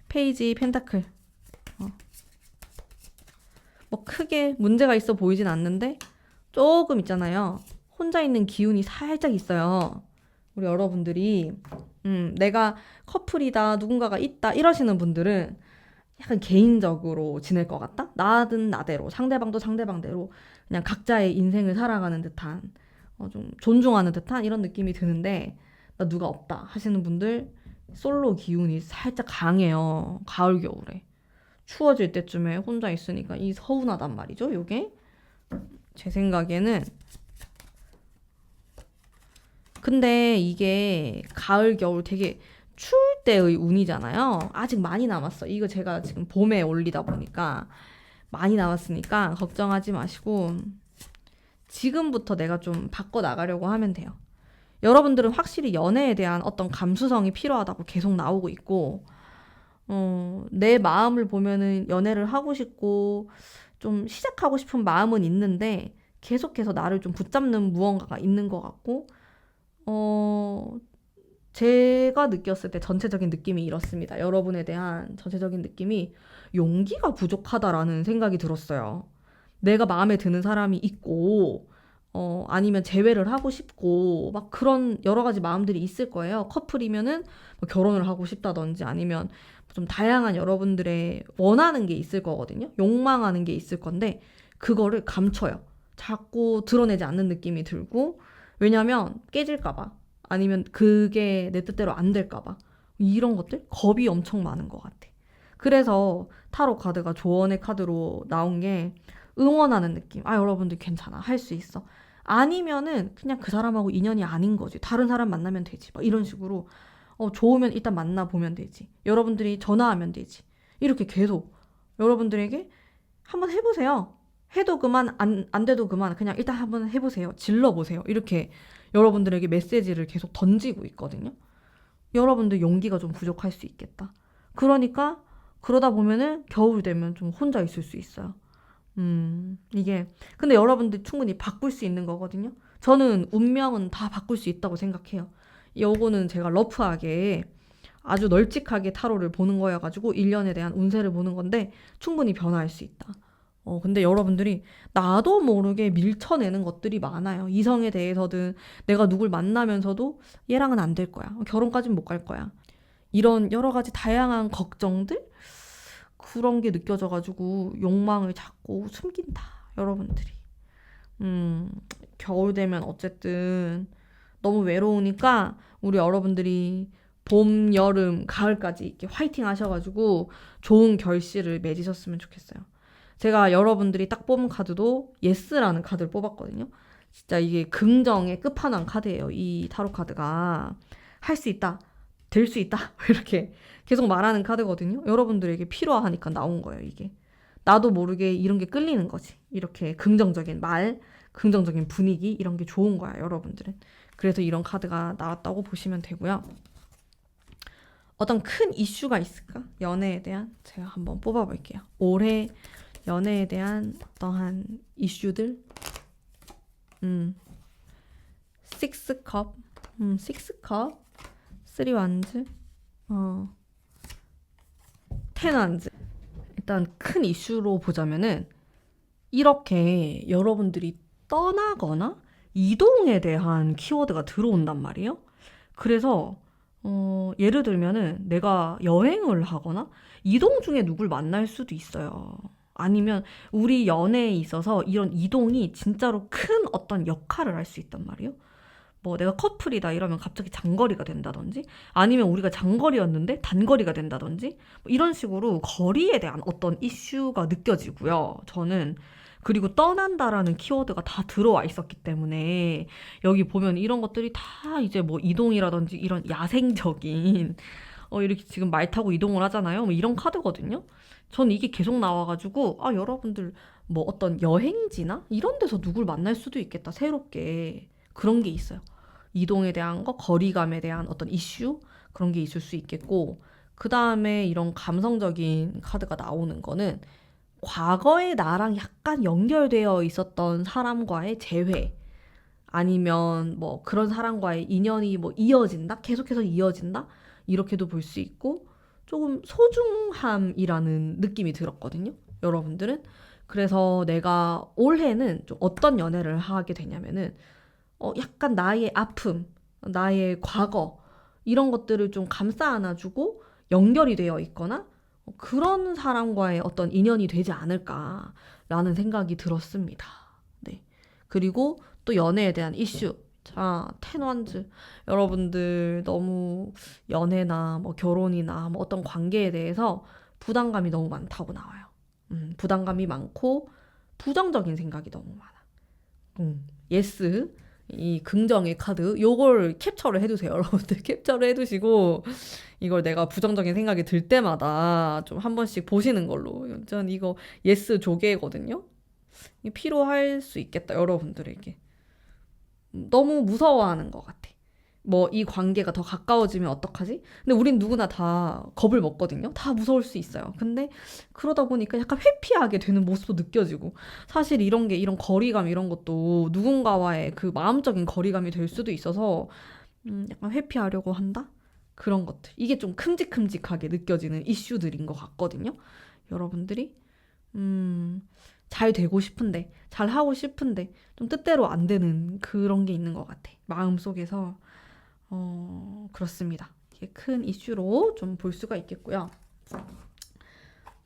페이지 펜타클. 뭐 크게 문제가 있어 보이진 않는데 조금 있잖아요. 혼자 있는 기운이 살짝 있어요. 우리 여러분들이 내가 커플이다, 누군가가 있다 이러시는 분들은 약간 개인적으로 지낼 것 같다? 나든 나대로, 상대방도 상대방대로 그냥 각자의 인생을 살아가는 듯한 좀 존중하는 듯한 이런 느낌이 드는데 나 누가 없다 하시는 분들 솔로 기운이 살짝 강해요. 가을 겨울에. 추워질 때쯤에 혼자 있으니까 이 서운하단 말이죠. 요게 제 생각에는 근데 이게 가을 겨울 되게 추울 때의 운이잖아요. 아직 많이 남았어. 이거 제가 지금 봄에 올리다 보니까 많이 남았으니까 걱정하지 마시고 지금부터 내가 좀 바꿔 나가려고 하면 돼요. 여러분들은 확실히 연애에 대한 어떤 감수성이 필요하다고 계속 나오고 있고 내 마음을 보면은 연애를 하고 싶고 좀 시작하고 싶은 마음은 있는데 계속해서 나를 좀 붙잡는 무언가가 있는 것 같고 제가 느꼈을 때 전체적인 느낌이 이렇습니다. 여러분에 대한 전체적인 느낌이 용기가 부족하다라는 생각이 들었어요. 내가 마음에 드는 사람이 있고, 아니면 재회를 하고 싶고, 막 그런 여러 가지 마음들이 있을 거예요. 커플이면은 뭐 결혼을 하고 싶다든지 아니면 좀 다양한 여러분들의 원하는 게 있을 거거든요. 욕망하는 게 있을 건데, 그거를 감춰요. 자꾸 드러내지 않는 느낌이 들고, 왜냐면 깨질까봐. 아니면 그게 내 뜻대로 안 될까봐. 이런 것들? 겁이 엄청 많은 것 같아. 그래서 타로 카드가 조언의 카드로 나온 게 응원하는 느낌. 아, 여러분들 괜찮아. 할 수 있어. 아니면은 그냥 그 사람하고 인연이 아닌 거지. 다른 사람 만나면 되지. 막 이런 식으로. 좋으면 일단 만나보면 되지. 여러분들이 전화하면 되지. 이렇게 계속 여러분들에게 한번 해보세요. 해도 그만, 안 돼도 그만. 그냥 일단 한번 해보세요. 질러보세요. 이렇게 여러분들에게 메시지를 계속 던지고 있거든요. 여러분들 용기가 좀 부족할 수 있겠다. 그러니까 그러다 보면은 겨울 되면 좀 혼자 있을 수 있어요. 이게 근데 여러분들 충분히 바꿀 수 있는 거거든요. 저는 운명은 다 바꿀 수 있다고 생각해요. 요거는 제가 러프하게 아주 널찍하게 타로를 보는 거여가지고 1년에 대한 운세를 보는 건데 충분히 변화할 수 있다. 근데 여러분들이 나도 모르게 밀쳐내는 것들이 많아요. 이성에 대해서든 내가 누굴 만나면서도 얘랑은 안 될 거야. 결혼까지는 못 갈 거야. 이런 여러 가지 다양한 걱정들? 그런 게 느껴져가지고 욕망을 자꾸 숨긴다. 여러분들이. 겨울 되면 어쨌든 너무 외로우니까 우리 여러분들이 봄, 여름, 가을까지 이렇게 화이팅 하셔가지고 좋은 결실을 맺으셨으면 좋겠어요. 제가 여러분들이 딱 뽑은 카드도 예스라는 카드를 뽑았거든요. 진짜 이게 긍정의 끝판왕 카드예요. 이 타로 카드가 할 수 있다, 될 수 있다 이렇게 계속 말하는 카드거든요. 여러분들에게 필요하니까 나온 거예요. 이게 나도 모르게 이런 게 끌리는 거지. 이렇게 긍정적인 말, 긍정적인 분위기 이런 게 좋은 거야. 여러분들은. 그래서 이런 카드가 나왔다고 보시면 되고요. 어떤 큰 이슈가 있을까? 연애에 대한 제가 한번 뽑아볼게요. 올해 연애에 대한 어떠한 이슈들. 식스컵, 식스컵, 쓰리 완즈, 텐 완즈. 일단 큰 이슈로 보자면은 이렇게 여러분들이 떠나거나 이동에 대한 키워드가 들어온단 말이에요. 그래서 예를 들면은 내가 여행을 하거나 이동 중에 누굴 만날 수도 있어요. 아니면 우리 연애에 있어서 이런 이동이 진짜로 큰 어떤 역할을 할 수 있단 말이에요. 뭐 내가 커플이다 이러면 갑자기 장거리가 된다든지 아니면 우리가 장거리였는데 단거리가 된다든지 뭐 이런 식으로 거리에 대한 어떤 이슈가 느껴지고요. 저는 그리고 떠난다라는 키워드가 다 들어와 있었기 때문에 여기 보면 이런 것들이 다 이제 뭐 이동이라든지 이런 야생적인 이렇게 지금 말 타고 이동을 하잖아요. 뭐 이런 카드거든요. 전 이게 계속 나와가지고 여러분들 뭐 어떤 여행지나 이런 데서 누굴 만날 수도 있겠다. 새롭게 그런 게 있어요. 이동에 대한 거, 거리감에 대한 어떤 이슈 그런 게 있을 수 있겠고 그 다음에 이런 감성적인 카드가 나오는 거는 과거의 나랑 약간 연결되어 있었던 사람과의 재회 아니면 뭐 그런 사람과의 인연이 뭐 이어진다? 계속해서 이어진다? 이렇게도 볼 수 있고 조금 소중함이라는 느낌이 들었거든요. 여러분들은. 그래서 내가 올해는 좀 어떤 연애를 하게 되냐면은 약간 나의 아픔, 나의 과거 이런 것들을 좀 감싸 안아주고 연결이 되어 있거나 그런 사람과의 어떤 인연이 되지 않을까라는 생각이 들었습니다. 네. 그리고 또 연애에 대한 이슈. 자, 텐원즈. 여러분들 너무 연애나 뭐 결혼이나 뭐 어떤 관계에 대해서 부담감이 너무 많다고 나와요. 부담감이 많고 부정적인 생각이 너무 많아. 예스. 이 긍정의 카드 요걸 캡처를 해두세요. 여러분들 캡처를 해두시고 이걸 내가 부정적인 생각이 들 때마다 좀 한 번씩 보시는 걸로. 전 이거 예스 조개거든요. 필요할 수 있겠다 여러분들에게. 너무 무서워하는 것 같아. 뭐 이 관계가 더 가까워지면 어떡하지? 근데 우린 누구나 다 겁을 먹거든요. 다 무서울 수 있어요. 근데 그러다 보니까 약간 회피하게 되는 모습도 느껴지고 사실 이런 거리감 이런 것도 누군가와의 그 마음적인 거리감이 될 수도 있어서 약간 회피하려고 한다? 그런 것들. 이게 좀 큼직큼직하게 느껴지는 이슈들인 것 같거든요. 여러분들이 잘 되고 싶은데 잘 하고 싶은데 좀 뜻대로 안 되는 그런 게 있는 것 같아. 마음속에서 그렇습니다. 이게 큰 이슈로 좀 볼 수가 있겠고요.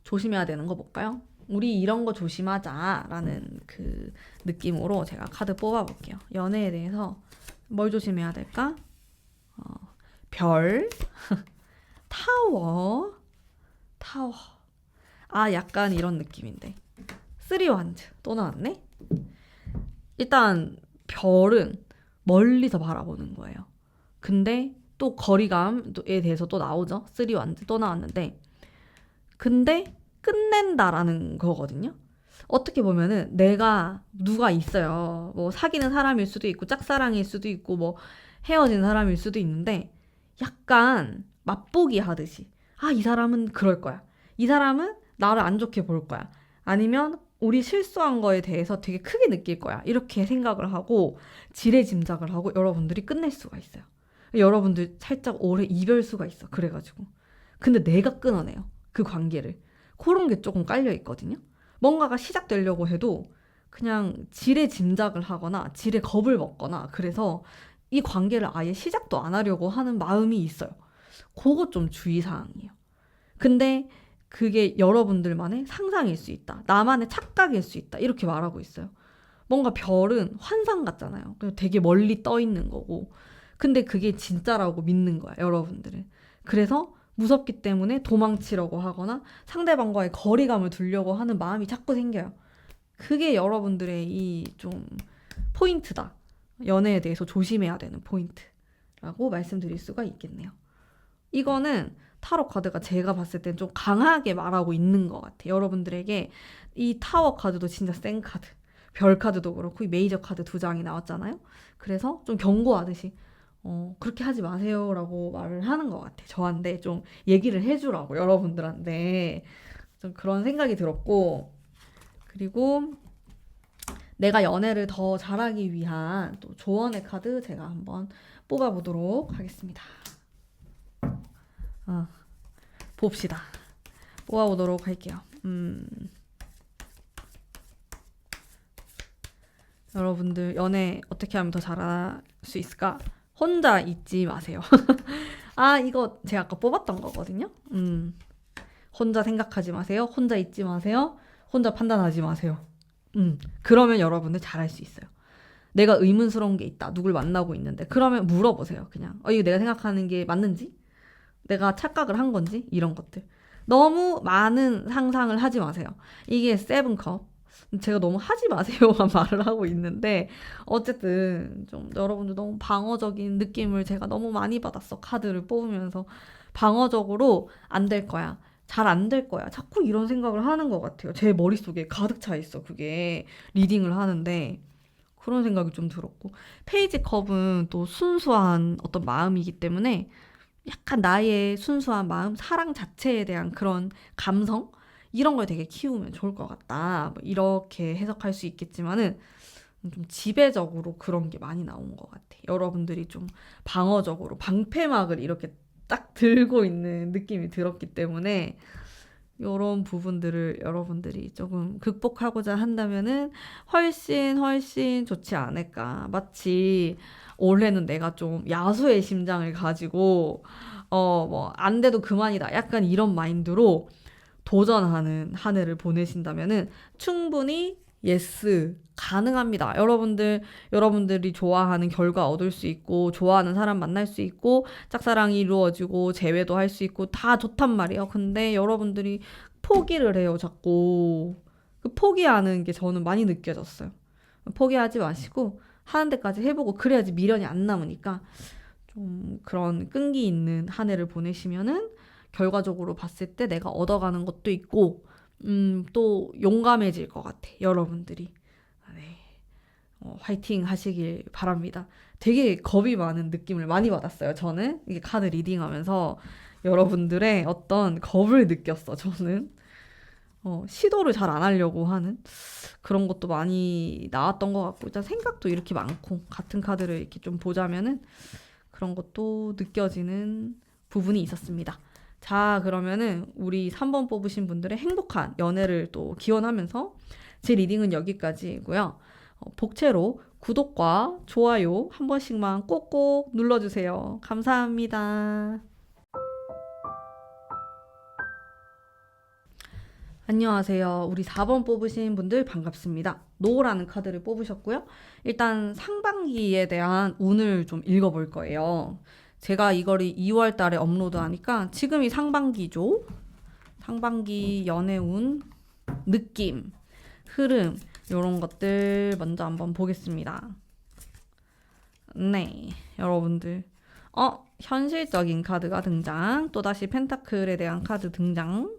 조심해야 되는 거 볼까요? 우리 이런 거 조심하자라는 그 느낌으로 제가 카드 뽑아볼게요. 연애에 대해서 뭘 조심해야 될까? 별, 타워. 약간 이런 느낌인데. 쓰리 완즈 또 나왔네? 일단 별은 멀리서 바라보는 거예요. 근데 또 거리감에 대해서 또 나오죠. 쓰리 완즈 또 나왔는데 근데 끝낸다라는 거거든요. 어떻게 보면은 내가 누가 있어요. 뭐 사귀는 사람일 수도 있고 짝사랑일 수도 있고 뭐 헤어진 사람일 수도 있는데 약간 맛보기 하듯이 이 사람은 그럴 거야. 이 사람은 나를 안 좋게 볼 거야. 아니면 우리 실수한 거에 대해서 되게 크게 느낄 거야. 이렇게 생각을 하고 지레짐작을 하고 여러분들이 끝낼 수가 있어요. 여러분들 살짝 오래 이별수가 있어. 그래가지고. 근데 내가 끊어내요. 그 관계를. 그런 게 조금 깔려 있거든요. 뭔가가 시작되려고 해도 그냥 지레짐작을 하거나 지레 겁을 먹거나 그래서 이 관계를 아예 시작도 안 하려고 하는 마음이 있어요. 그거 좀 주의사항이에요. 근데 그게 여러분들만의 상상일 수 있다. 나만의 착각일 수 있다. 이렇게 말하고 있어요. 뭔가 별은 환상 같잖아요. 되게 멀리 떠 있는 거고. 근데 그게 진짜라고 믿는 거야, 여러분들은. 그래서 무섭기 때문에 도망치려고 하거나 상대방과의 거리감을 두려고 하는 마음이 자꾸 생겨요. 그게 여러분들의 이 좀 포인트다. 연애에 대해서 조심해야 되는 포인트라고 말씀드릴 수가 있겠네요. 이거는 타로 카드가 제가 봤을 땐 좀 강하게 말하고 있는 것 같아요. 여러분들에게 이 타워 카드도 진짜 센 카드, 별 카드도 그렇고 이 메이저 카드 2장이 나왔잖아요. 그래서 좀 경고하듯이 그렇게 하지 마세요라고 말을 하는 것 같아요. 저한테 좀 얘기를 해주라고 여러분들한테 좀 그런 생각이 들었고 그리고 내가 연애를 더 잘하기 위한 또 조언의 카드 제가 한번 뽑아보도록 하겠습니다. 봅시다. 뽑아보도록 할게요. 여러분들 연애 어떻게 하면 더 잘할 수 있을까? 혼자 있지 마세요. 이거 제가 아까 뽑았던 거거든요. 혼자 생각하지 마세요. 혼자 있지 마세요. 혼자 판단하지 마세요. 그러면 여러분들 잘할 수 있어요. 내가 의문스러운 게 있다. 누굴 만나고 있는데. 그러면 물어보세요. 그냥. 이거 내가 생각하는 게 맞는지? 내가 착각을 한 건지? 이런 것들. 너무 많은 상상을 하지 마세요. 이게 세븐컵. 제가 너무 하지 마세요만 말을 하고 있는데 어쨌든 좀 여러분들 너무 방어적인 느낌을 제가 너무 많이 받았어. 카드를 뽑으면서 방어적으로 안 될 거야. 잘 안 될 거야. 자꾸 이런 생각을 하는 것 같아요. 제 머릿속에 가득 차 있어. 그게 리딩을 하는데 그런 생각이 좀 들었고 페이지 컵은 또 순수한 어떤 마음이기 때문에 약간 나의 순수한 마음, 사랑 자체에 대한 그런 감성 이런 걸 되게 키우면 좋을 것 같다. 뭐 이렇게 해석할 수 있겠지만은 좀 지배적으로 그런 게 많이 나온 것 같아. 여러분들이 좀 방어적으로 방패막을 이렇게 딱 들고 있는 느낌이 들었기 때문에 이런 부분들을 여러분들이 조금 극복하고자 한다면은 훨씬 좋지 않을까. 마치 올해는 내가 좀 야수의 심장을 가지고 뭐 안 돼도 그만이다. 약간 이런 마인드로 도전하는 한 해를 보내신다면은 충분히 예스 가능합니다. 여러분들이 좋아하는 결과 얻을 수 있고 좋아하는 사람 만날 수 있고 짝사랑이 이루어지고 재회도 할 수 있고 다 좋단 말이에요. 근데 여러분들이 포기를 해요, 자꾸. 그 포기하는 게 저는 많이 느껴졌어요. 포기하지 마시고 하는 데까지 해보고 그래야지 미련이 안 남으니까 좀 그런 끈기 있는 한 해를 보내시면은 결과적으로 봤을 때 내가 얻어가는 것도 있고, 또 용감해질 것 같아, 여러분들이. 네. 화이팅 하시길 바랍니다. 되게 겁이 많은 느낌을 많이 받았어요, 저는. 이게 카드 리딩하면서 여러분들의 어떤 겁을 느꼈어, 저는. 시도를 잘 안 하려고 하는 그런 것도 많이 나왔던 것 같고, 일단 생각도 이렇게 많고, 같은 카드를 이렇게 좀 보자면은 그런 것도 느껴지는 부분이 있었습니다. 자, 그러면은 우리 3번 뽑으신 분들의 행복한 연애를 또 기원하면서 제 리딩은 여기까지이고요. 복채로 구독과 좋아요 한 번씩만 꼭꼭 눌러주세요. 감사합니다. 안녕하세요. 우리 4번 뽑으신 분들 반갑습니다. 노라는 카드를 뽑으셨고요. 일단 상반기에 대한 운을 좀 읽어볼 거예요. 제가 이거를 2월 달에 업로드하니까 지금이 상반기죠. 상반기 연애운, 느낌, 흐름 이런 것들 먼저 한번 보겠습니다. 네, 여러분들. 현실적인 카드가 등장. 또다시 펜타클에 대한 카드 등장.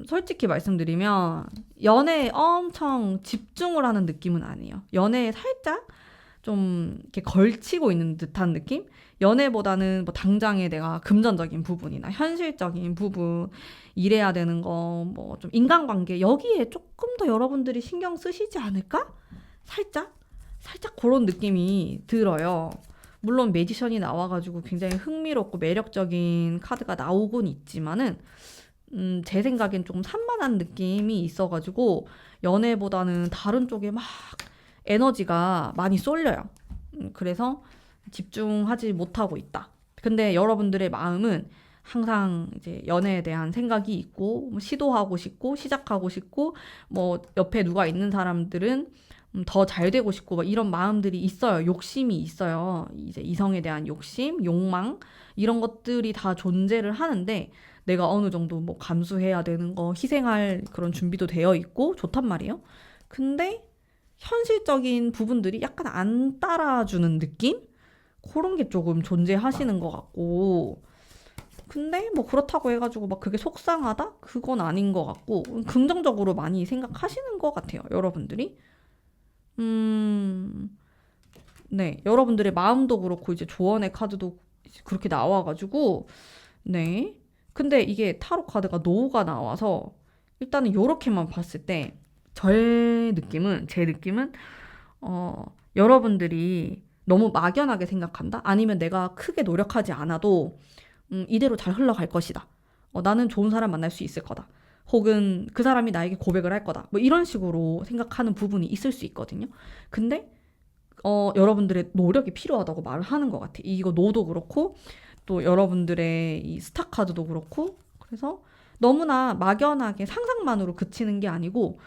솔직히 말씀드리면 연애에 엄청 집중을 하는 느낌은 아니에요. 연애에 살짝 좀 이렇게 걸치고 있는 듯한 느낌? 연애보다는 뭐 당장에 내가 금전적인 부분이나 현실적인 부분, 일해야 되는 거, 뭐 좀 인간관계, 여기에 조금 더 여러분들이 신경 쓰시지 않을까? 살짝 그런 느낌이 들어요. 물론 매지션이 나와가지고 굉장히 흥미롭고 매력적인 카드가 나오곤 있지만은, 제 생각엔 조금 산만한 느낌이 있어가지고, 연애보다는 다른 쪽에 막 에너지가 많이 쏠려요. 그래서 집중하지 못하고 있다. 근데 여러분들의 마음은 항상 이제 연애에 대한 생각이 있고, 뭐 시도하고 싶고, 시작하고 싶고, 뭐 옆에 누가 있는 사람들은 더 잘 되고 싶고, 막 이런 마음들이 있어요. 욕심이 있어요. 이제 이성에 대한 욕심, 욕망, 이런 것들이 다 존재를 하는데, 내가 어느 정도 뭐 감수해야 되는 거, 희생할 그런 준비도 되어 있고, 좋단 말이에요. 근데 현실적인 부분들이 약간 안 따라주는 느낌? 그런 게 조금 존재하시는 것 같고, 근데 뭐 그렇다고 해가지고 막 그게 속상하다? 그건 아닌 것 같고, 긍정적으로 많이 생각하시는 것 같아요, 여러분들이. 음, 네. 여러분들의 마음도 그렇고, 이제 조언의 카드도 그렇게 나와가지고, 네. 근데 이게 타로 카드가 노가 나와서, 일단은 요렇게만 봤을 때, 제 느낌은, 여러분들이 너무 막연하게 생각한다? 아니면 내가 크게 노력하지 않아도 이대로 잘 흘러갈 것이다. 나는 좋은 사람 만날 수 있을 거다. 혹은 그 사람이 나에게 고백을 할 거다. 뭐 이런 식으로 생각하는 부분이 있을 수 있거든요. 근데 여러분들의 노력이 필요하다고 말을 하는 것 같아. 이거 노도 그렇고 또 여러분들의 이 스타 카드도 그렇고 그래서 너무나 막연하게 상상만으로 그치는 게 아니고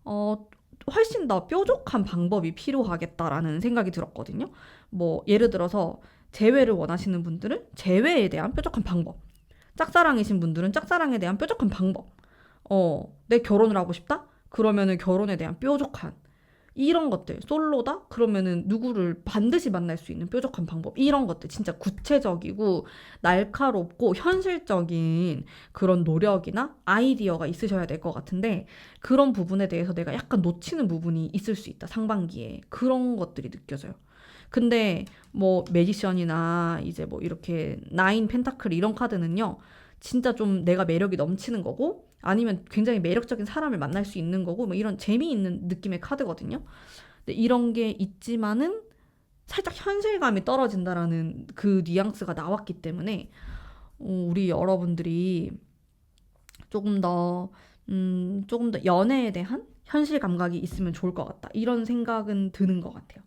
어, 훨씬 더 뾰족한 방법이 필요하겠다라는 생각이 들었거든요. 뭐 예를 들어서 재회를 원하시는 분들은 재회에 대한 뾰족한 방법, 짝사랑이신 분들은 짝사랑에 대한 뾰족한 방법, 내 결혼을 하고 싶다? 그러면은 결혼에 대한 뾰족한 이런 것들, 솔로다? 그러면은 누구를 반드시 만날 수 있는 뾰족한 방법, 이런 것들 진짜 구체적이고 날카롭고 현실적인 그런 노력이나 아이디어가 있으셔야 될 것 같은데, 그런 부분에 대해서 내가 약간 놓치는 부분이 있을 수 있다, 상반기에. 그런 것들이 느껴져요. 근데 뭐 매지션이나 이제 뭐 이렇게 나인 펜타클 이런 카드는요, 진짜 좀 내가 매력이 넘치는 거고, 아니면 굉장히 매력적인 사람을 만날 수 있는 거고, 뭐 이런 재미있는 느낌의 카드거든요. 근데 이런 게 있지만은 살짝 현실감이 떨어진다라는 그 뉘앙스가 나왔기 때문에 우리 여러분들이 조금 더 조금 더 연애에 대한 현실 감각이 있으면 좋을 것 같다, 이런 생각은 드는 것 같아요.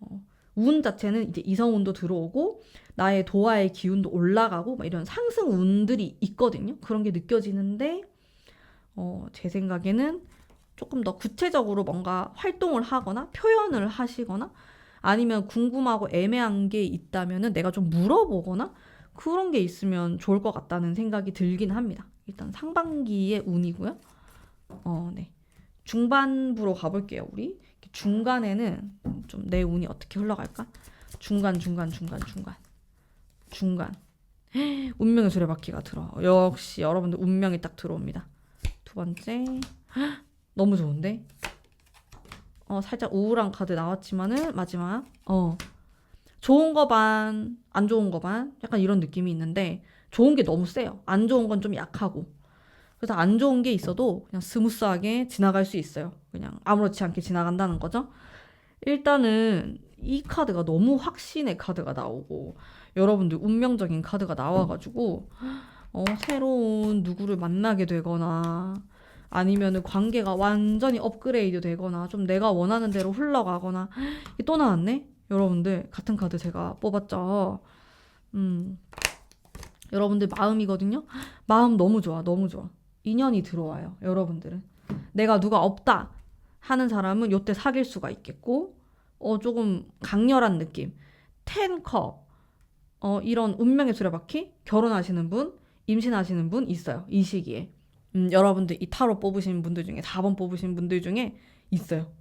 어, 운 자체는 이제 이성운도 들어오고 나의 도화의 기운도 올라가고 막 이런 상승 운들이 있거든요. 그런 게 느껴지는데 제 생각에는 조금 더 구체적으로 뭔가 활동을 하거나 표현을 하시거나, 아니면 궁금하고 애매한 게 있다면은 내가 좀 물어보거나, 그런 게 있으면 좋을 것 같다는 생각이 들긴 합니다. 일단 상반기의 운이고요. 네. 중반부로 가볼게요, 우리. 중간에는 좀 내 운이 어떻게 흘러갈까? 중간, 중간, 중간, 중간, 중간. 운명의 수레바퀴가 들어. 역시 여러분들 운명이 딱 들어옵니다. 두 번째. 너무 좋은데? 살짝 우울한 카드 나왔지만은 마지막. 좋은 거 반, 안 좋은 거 반. 약간 이런 느낌이 있는데, 좋은 게 너무 세요. 안 좋은 건 좀 약하고. 그래서 안 좋은 게 있어도 그냥 스무스하게 지나갈 수 있어요. 그냥 아무렇지 않게 지나간다는 거죠. 일단은 이 카드가 너무 확신의 카드가 나오고, 여러분들 운명적인 카드가 나와가지고 새로운 누구를 만나게 되거나, 아니면은 관계가 완전히 업그레이드 되거나, 좀 내가 원하는 대로 흘러가거나. 이게 또 나왔네? 여러분들 같은 카드 제가 뽑았죠. 여러분들 마음이거든요. 마음 너무 좋아, 너무 좋아. 인연이 들어와요, 여러분들은. 내가 누가 없다 하는 사람은 요때 사귈 수가 있겠고, 조금 강렬한 느낌, 텐컵, 이런 운명의 수레바퀴, 결혼하시는 분, 임신하시는 분 있어요, 이 시기에. 여러분들 이 타로 뽑으신 분들 중에, 4번 뽑으신 분들 중에 있어요.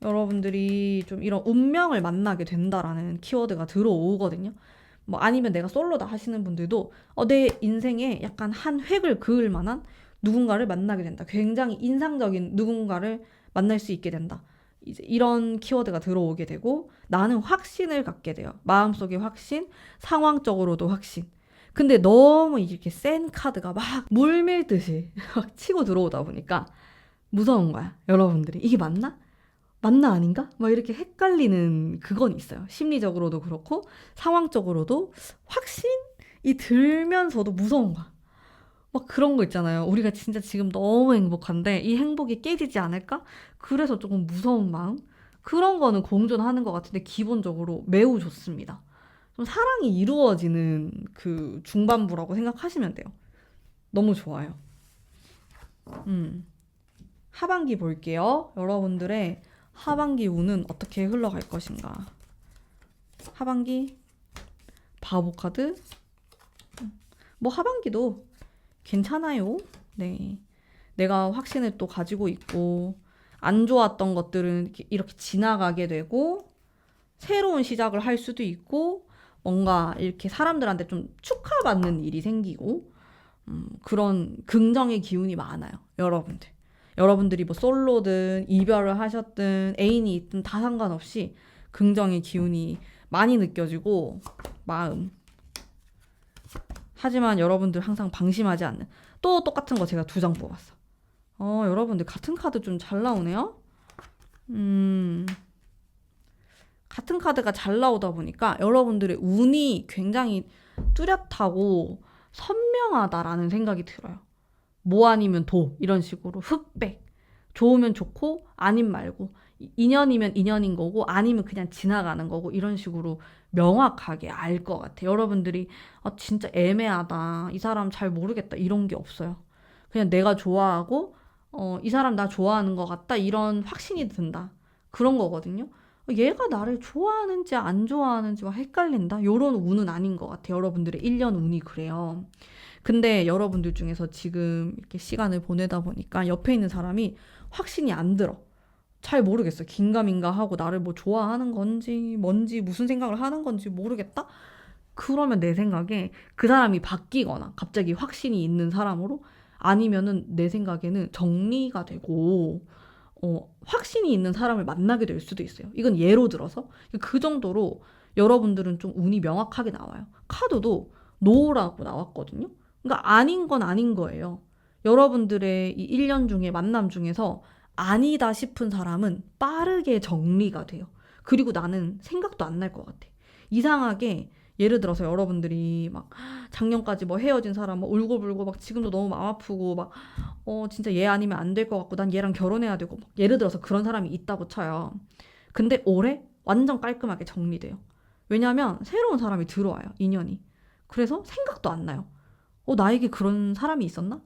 여러분들이 좀 이런 운명을 만나게 된다라는 키워드가 들어오거든요. 뭐 아니면 내가 솔로다 하시는 분들도 내 인생에 약간 한 획을 그을 만한 누군가를 만나게 된다. 굉장히 인상적인 누군가를 만날 수 있게 된다. 이제 이런 키워드가 들어오게 되고, 나는 확신을 갖게 돼요. 마음속에 확신, 상황적으로도 확신. 근데 너무 이렇게 센 카드가 막 물밀듯이 막 치고 들어오다 보니까 무서운 거야, 여러분들이. 이게 맞나? 맞나 아닌가? 막 이렇게 헷갈리는 그건 있어요. 심리적으로도 그렇고 상황적으로도 확신이 들면서도 무서운 거야. 막 그런 거 있잖아요. 우리가 진짜 지금 너무 행복한데 이 행복이 깨지지 않을까? 그래서 조금 무서운 마음? 그런 거는 공존하는 것 같은데, 기본적으로 매우 좋습니다. 좀 사랑이 이루어지는 그 중반부라고 생각하시면 돼요. 너무 좋아요. 하반기 볼게요. 여러분들의 하반기 운은 어떻게 흘러갈 것인가. 하반기 바보 카드. 뭐 하반기도 괜찮아요. 네. 내가 확신을 또 가지고 있고, 안 좋았던 것들은 이렇게 지나가게 되고, 새로운 시작을 할 수도 있고, 뭔가 이렇게 사람들한테 좀 축하받는 일이 생기고, 그런 긍정의 기운이 많아요, 여러분들. 여러분들이 뭐 솔로든 이별을 하셨든 애인이 있든 다 상관없이 긍정의 기운이 많이 느껴지고, 마음. 하지만 여러분들 항상 방심하지 않는, 또 똑같은 거 제가 2장 뽑았어. 여러분들 같은 카드 좀 잘 나오네요. 같은 카드가 잘 나오다 보니까 여러분들의 운이 굉장히 뚜렷하고 선명하다라는 생각이 들어요. 뭐 아니면 도, 이런 식으로 흑백. 좋으면 좋고 아님 말고, 인연이면 인연인 거고 아니면 그냥 지나가는 거고, 이런 식으로 명확하게 알 것 같아요. 여러분들이 진짜 애매하다, 이 사람 잘 모르겠다, 이런 게 없어요. 그냥 내가 좋아하고 이 사람 나 좋아하는 것 같다, 이런 확신이 든다, 그런 거거든요. 얘가 나를 좋아하는지 안 좋아하는지 막 헷갈린다, 요런 운은 아닌 것 같아요. 여러분들의 1년 운이 그래요. 근데 여러분들 중에서 지금 이렇게 시간을 보내다 보니까 옆에 있는 사람이 확신이 안 들어. 잘 모르겠어. 긴가민가 하고 나를 뭐 좋아하는 건지 뭔지 무슨 생각을 하는 건지 모르겠다? 그러면 내 생각에 그 사람이 바뀌거나 갑자기 확신이 있는 사람으로, 아니면은 내 생각에는 정리가 되고 확신이 있는 사람을 만나게 될 수도 있어요. 이건 예로 들어서 그 정도로 여러분들은 좀 운이 명확하게 나와요. 카드도 노라고 나왔거든요. 그러니까 아닌 건 아닌 거예요. 여러분들의 이 1년 중에 만남 중에서 아니다 싶은 사람은 빠르게 정리가 돼요. 그리고 나는 생각도 안 날 것 같아. 이상하게 예를 들어서 여러분들이 막 작년까지 뭐 헤어진 사람 막 울고불고 막 지금도 너무 마음 아프고 막 진짜 얘 아니면 안 될 것 같고 난 얘랑 결혼해야 되고 막 예를 들어서 그런 사람이 있다고 쳐요. 근데 올해 완전 깔끔하게 정리돼요. 왜냐하면 새로운 사람이 들어와요. 인연이. 그래서 생각도 안 나요. 나에게 그런 사람이 있었나?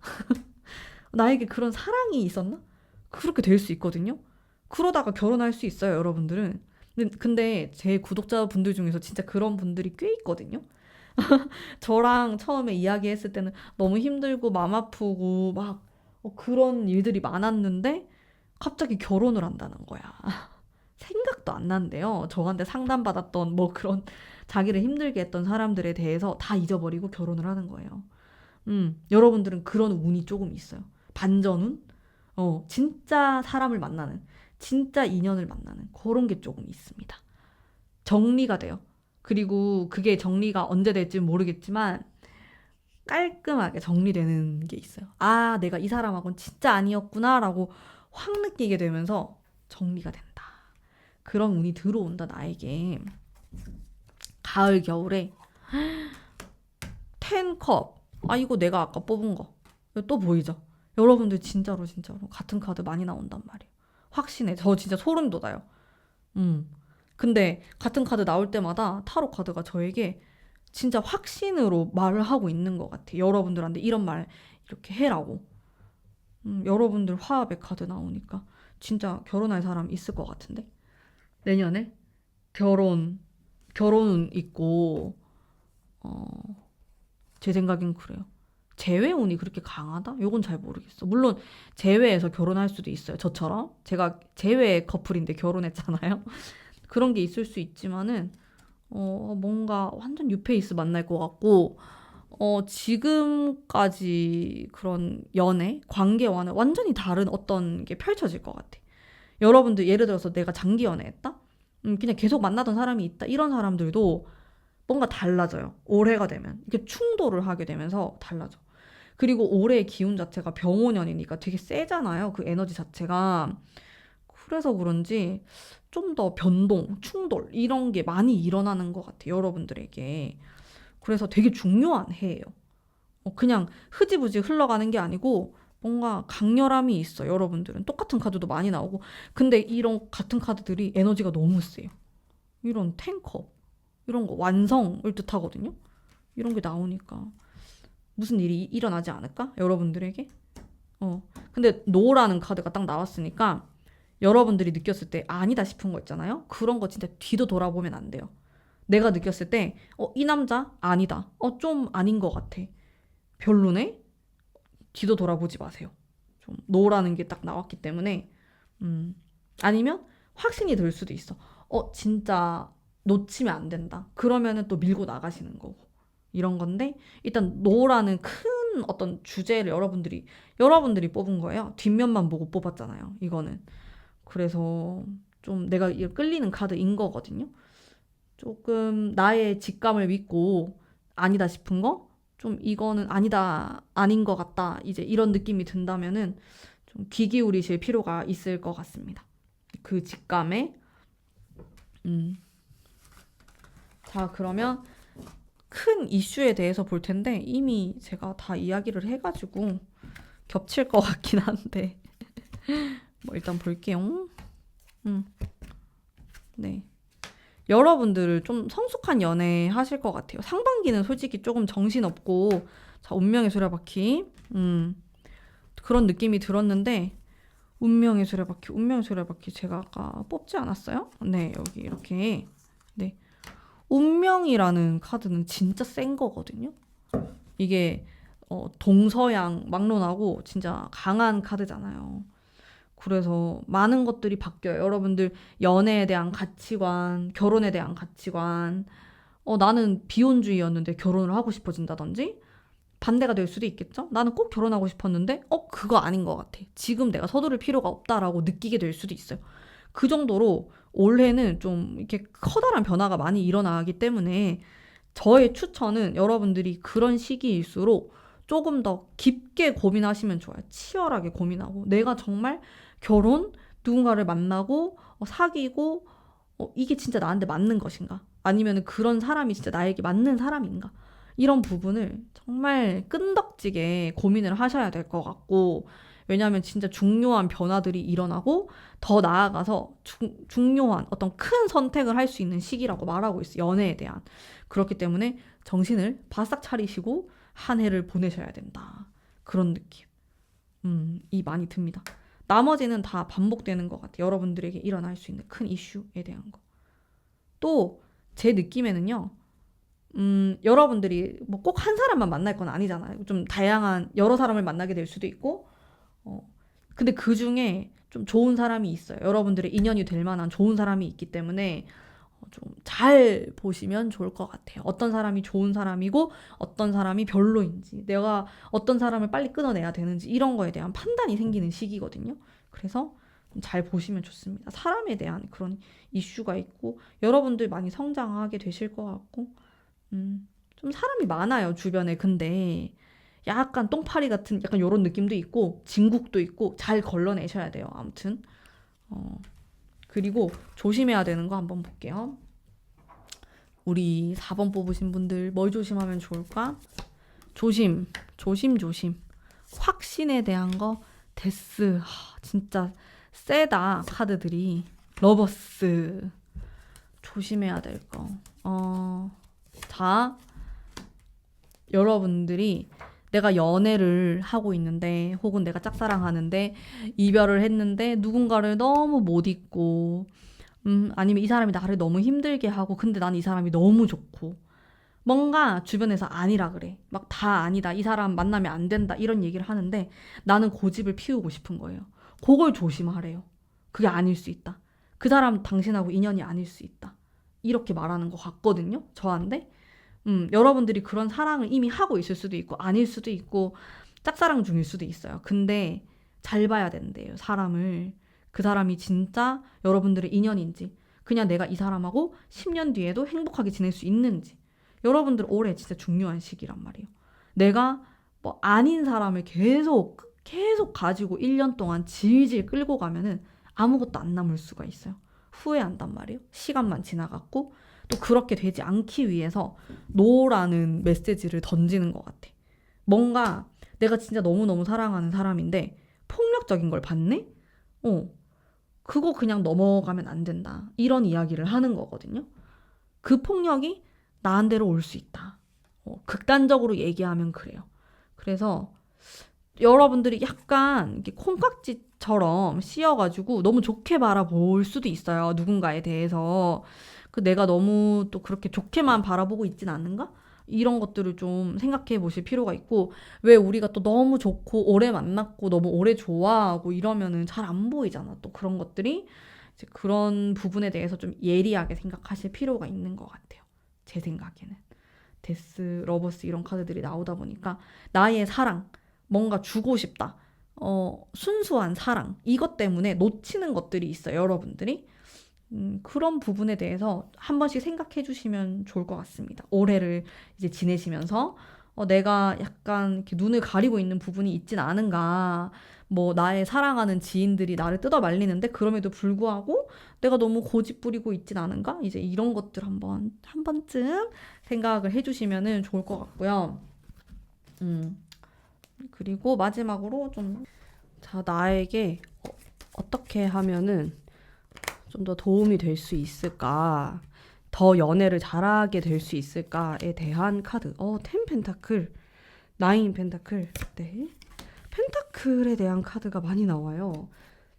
나에게 그런 사랑이 있었나? 그렇게 될 수 있거든요. 그러다가 결혼할 수 있어요, 여러분들은. 근데 제 구독자분들 중에서 진짜 그런 분들이 꽤 있거든요. 저랑 처음에 이야기했을 때는 너무 힘들고 마음 아프고 막 그런 일들이 많았는데 갑자기 결혼을 한다는 거야. 생각도 안 난대요. 저한테 상담받았던 뭐 그런 자기를 힘들게 했던 사람들에 대해서 다 잊어버리고 결혼을 하는 거예요. 여러분들은 그런 운이 조금 있어요. 반전운? 진짜 사람을 만나는, 진짜 인연을 만나는 그런 게 조금 있습니다. 정리가 돼요. 그리고 그게 정리가 언제 될지 모르겠지만 깔끔하게 정리되는 게 있어요. 아, 내가 이 사람하고는 진짜 아니었구나라고 확 느끼게 되면서 정리가 된다. 그런 운이 들어온다, 나에게. 가을, 겨울에 텐컵. 아, 이거 내가 아까 뽑은 거. 또 보이죠? 여러분들 진짜로 같은 카드 많이 나온단 말이에요. 확신해. 저 진짜 소름 돋아요. 근데 같은 카드 나올 때마다 타로 카드가 저에게 진짜 확신으로 말을 하고 있는 것 같아요. 여러분들한테 이런 말 이렇게 해라고. 여러분들 화합의 카드 나오니까 진짜 결혼할 사람 있을 것 같은데. 내년에 결혼은 있고, 제 생각엔 그래요. 재회운이 그렇게 강하다? 요건 잘 모르겠어. 물론 재회에서 결혼할 수도 있어요. 저처럼 제가 재회 커플인데 결혼했잖아요. 그런 게 있을 수 있지만은 뭔가 완전 뉴페이스 만날 것 같고, 지금까지 그런 연애, 관계와는 완전히 다른 어떤 게 펼쳐질 것 같아. 여러분들 예를 들어서 내가 장기 연애했다? 그냥 계속 만나던 사람이 있다. 이런 사람들도 뭔가 달라져요. 올해가 되면. 이렇게 충돌을 하게 되면서 달라져. 그리고 올해의 기운 자체가 병오년이니까 되게 세잖아요. 그 에너지 자체가. 그래서 그런지 좀 더 변동, 충돌 이런 게 많이 일어나는 것 같아요. 여러분들에게. 그래서 되게 중요한 해예요. 그냥 흐지부지 흘러가는 게 아니고 뭔가 강렬함이 있어. 여러분들은 똑같은 카드도 많이 나오고, 근데 이런 같은 카드들이 에너지가 너무 세요. 이런 탱커 이런 거 완성을 뜻하거든요. 이런 게 나오니까 무슨 일이 일어나지 않을까? 여러분들에게. 근데 노라는 카드가 딱 나왔으니까 여러분들이 느꼈을 때 아니다 싶은 거 있잖아요. 그런 거 진짜 뒤도 돌아보면 안 돼요. 내가 느꼈을 때 이 남자 아니다. 좀 아닌 것 같아. 별로네? 뒤도 돌아보지 마세요. 좀 노라는 게 딱 나왔기 때문에. 아니면 확신이 들 수도 있어. 진짜 놓치면 안 된다. 그러면은 또 밀고 나가시는 거고. 이런 건데 일단 노라는 큰 어떤 주제를 여러분들이 뽑은 거예요. 뒷면만 보고 뽑았잖아요. 이거는. 그래서 좀 내가 끌리는 카드인 거거든요. 조금 나의 직감을 믿고 아니다 싶은 거, 좀 이거는 아니다, 아닌 것 같다, 이제 이런 느낌이 든다면은 좀 귀 기울이실 필요가 있을 것 같습니다. 그 직감에. 자, 그러면 큰 이슈에 대해서 볼 텐데 이미 제가 다 이야기를 해가지고 겹칠 것 같긴 한데 뭐 일단 볼게요. 네. 여러분들 좀 성숙한 연애 하실 것 같아요. 상반기는 솔직히 조금 정신없고, 자, 운명의 수레바퀴. 그런 느낌이 들었는데, 운명의 수레바퀴 제가 아까 뽑지 않았어요? 네, 여기 이렇게. 네. 운명이라는 카드는 진짜 센 거거든요. 이게 동서양 막론하고 진짜 강한 카드잖아요. 그래서 많은 것들이 바뀌어요. 여러분들 연애에 대한 가치관, 결혼에 대한 가치관. 나는 비혼주의였는데 결혼을 하고 싶어진다든지 반대가 될 수도 있겠죠? 나는 꼭 결혼하고 싶었는데 그거 아닌 것 같아. 지금 내가 서두를 필요가 없다라고 느끼게 될 수도 있어요. 그 정도로 올해는 좀 이렇게 커다란 변화가 많이 일어나기 때문에 저의 추천은 여러분들이 그런 시기일수록 조금 더 깊게 고민하시면 좋아요. 치열하게 고민하고 내가 정말 결혼, 누군가를 만나고 사귀고 이게 진짜 나한테 맞는 것인가? 아니면 그런 사람이 진짜 나에게 맞는 사람인가? 이런 부분을 정말 끈덕지게 고민을 하셔야 될 것 같고 왜냐하면 진짜 중요한 변화들이 일어나고 더 나아가서 중요한 어떤 큰 선택을 할 수 있는 시기라고 말하고 있어요. 연애에 대한. 그렇기 때문에 정신을 바싹 차리시고 한 해를 보내셔야 된다. 그런 느낌. 이 많이 듭니다. 나머지는 다 반복되는 것 같아요. 여러분들에게 일어날 수 있는 큰 이슈에 대한 거. 또 제 느낌에는요. 여러분들이 뭐 꼭 한 사람만 만날 건 아니잖아요. 좀 다양한 여러 사람을 만나게 될 수도 있고, 근데 그 중에 좀 좋은 사람이 있어요. 여러분들의 인연이 될 만한 좋은 사람이 있기 때문에 좀 잘 보시면 좋을 것 같아요. 어떤 사람이 좋은 사람이고 어떤 사람이 별로인지 내가 어떤 사람을 빨리 끊어내야 되는지 이런 거에 대한 판단이 생기는 시기거든요. 그래서 잘 보시면 좋습니다. 사람에 대한 그런 이슈가 있고 여러분들 많이 성장하게 되실 것 같고 좀 사람이 많아요 주변에. 근데 약간 똥파리 같은 약간 요런 느낌도 있고 진국도 있고 잘 걸러내셔야 돼요. 아무튼 그리고 조심해야 되는 거 한번 볼게요. 우리 4번 뽑으신 분들 뭘 조심하면 좋을까? 조심. 확신에 대한 거 데스. 진짜 세다 카드들이. 러버스. 조심해야 될 거. 자, 여러분들이 내가 연애를 하고 있는데 혹은 내가 짝사랑하는데 이별을 했는데 누군가를 너무 못 잊고 아니면 이 사람이 나를 너무 힘들게 하고 근데 난 이 사람이 너무 좋고 뭔가 주변에서 아니라 그래. 막 다 아니다. 이 사람 만나면 안 된다. 이런 얘기를 하는데 나는 고집을 피우고 싶은 거예요. 그걸 조심하래요. 그게 아닐 수 있다. 그 사람 당신하고 인연이 아닐 수 있다. 이렇게 말하는 것 같거든요. 저한테. 여러분들이 그런 사랑을 이미 하고 있을 수도 있고 아닐 수도 있고 짝사랑 중일 수도 있어요. 근데 잘 봐야 된대요. 사람을. 그 사람이 진짜 여러분들의 인연인지 그냥 내가 이 사람하고 10년 뒤에도 행복하게 지낼 수 있는지. 여러분들 올해 진짜 중요한 시기란 말이에요. 내가 뭐 아닌 사람을 계속 가지고 1년 동안 질질 끌고 가면은 아무것도 안 남을 수가 있어요. 후회한단 말이에요. 시간만 지나갔고 또 그렇게 되지 않기 위해서 노라는 메시지를 던지는 것 같아. 뭔가 내가 진짜 너무너무 사랑하는 사람인데 폭력적인 걸 봤네? 그거 그냥 넘어가면 안 된다. 이런 이야기를 하는 거거든요. 그 폭력이 나한테로 올 수 있다. 극단적으로 얘기하면 그래요. 그래서 여러분들이 약간 이렇게 콩깍지처럼 씌어가지고 너무 좋게 바라볼 수도 있어요. 누군가에 대해서. 내가 너무 또 그렇게 좋게만 바라보고 있진 않는가? 이런 것들을 좀 생각해 보실 필요가 있고 왜 우리가 또 너무 좋고 오래 만났고 너무 오래 좋아하고 이러면은 잘 안 보이잖아. 또 그런 것들이 이제 그런 부분에 대해서 좀 예리하게 생각하실 필요가 있는 것 같아요. 제 생각에는. 데스, 러버스 이런 카드들이 나오다 보니까 나의 사랑, 뭔가 주고 싶다. 순수한 사랑. 이것 때문에 놓치는 것들이 있어요. 여러분들이. 그런 부분에 대해서 한 번씩 생각해 주시면 좋을 것 같습니다. 올해를 이제 지내시면서 내가 약간 이렇게 눈을 가리고 있는 부분이 있진 않은가. 뭐 나의 사랑하는 지인들이 나를 뜯어 말리는데 그럼에도 불구하고 내가 너무 고집 부리고 있진 않은가? 이제 이런 것들 한 번쯤 생각을 해주시면 좋을 것 같고요. 그리고 마지막으로 자, 나에게 어떻게 하면은 좀 더 도움이 될 수 있을까? 더 연애를 잘하게 될 수 있을까에 대한 카드. 10 펜타클, 9 펜타클. 네. 펜타클에 대한 카드가 많이 나와요.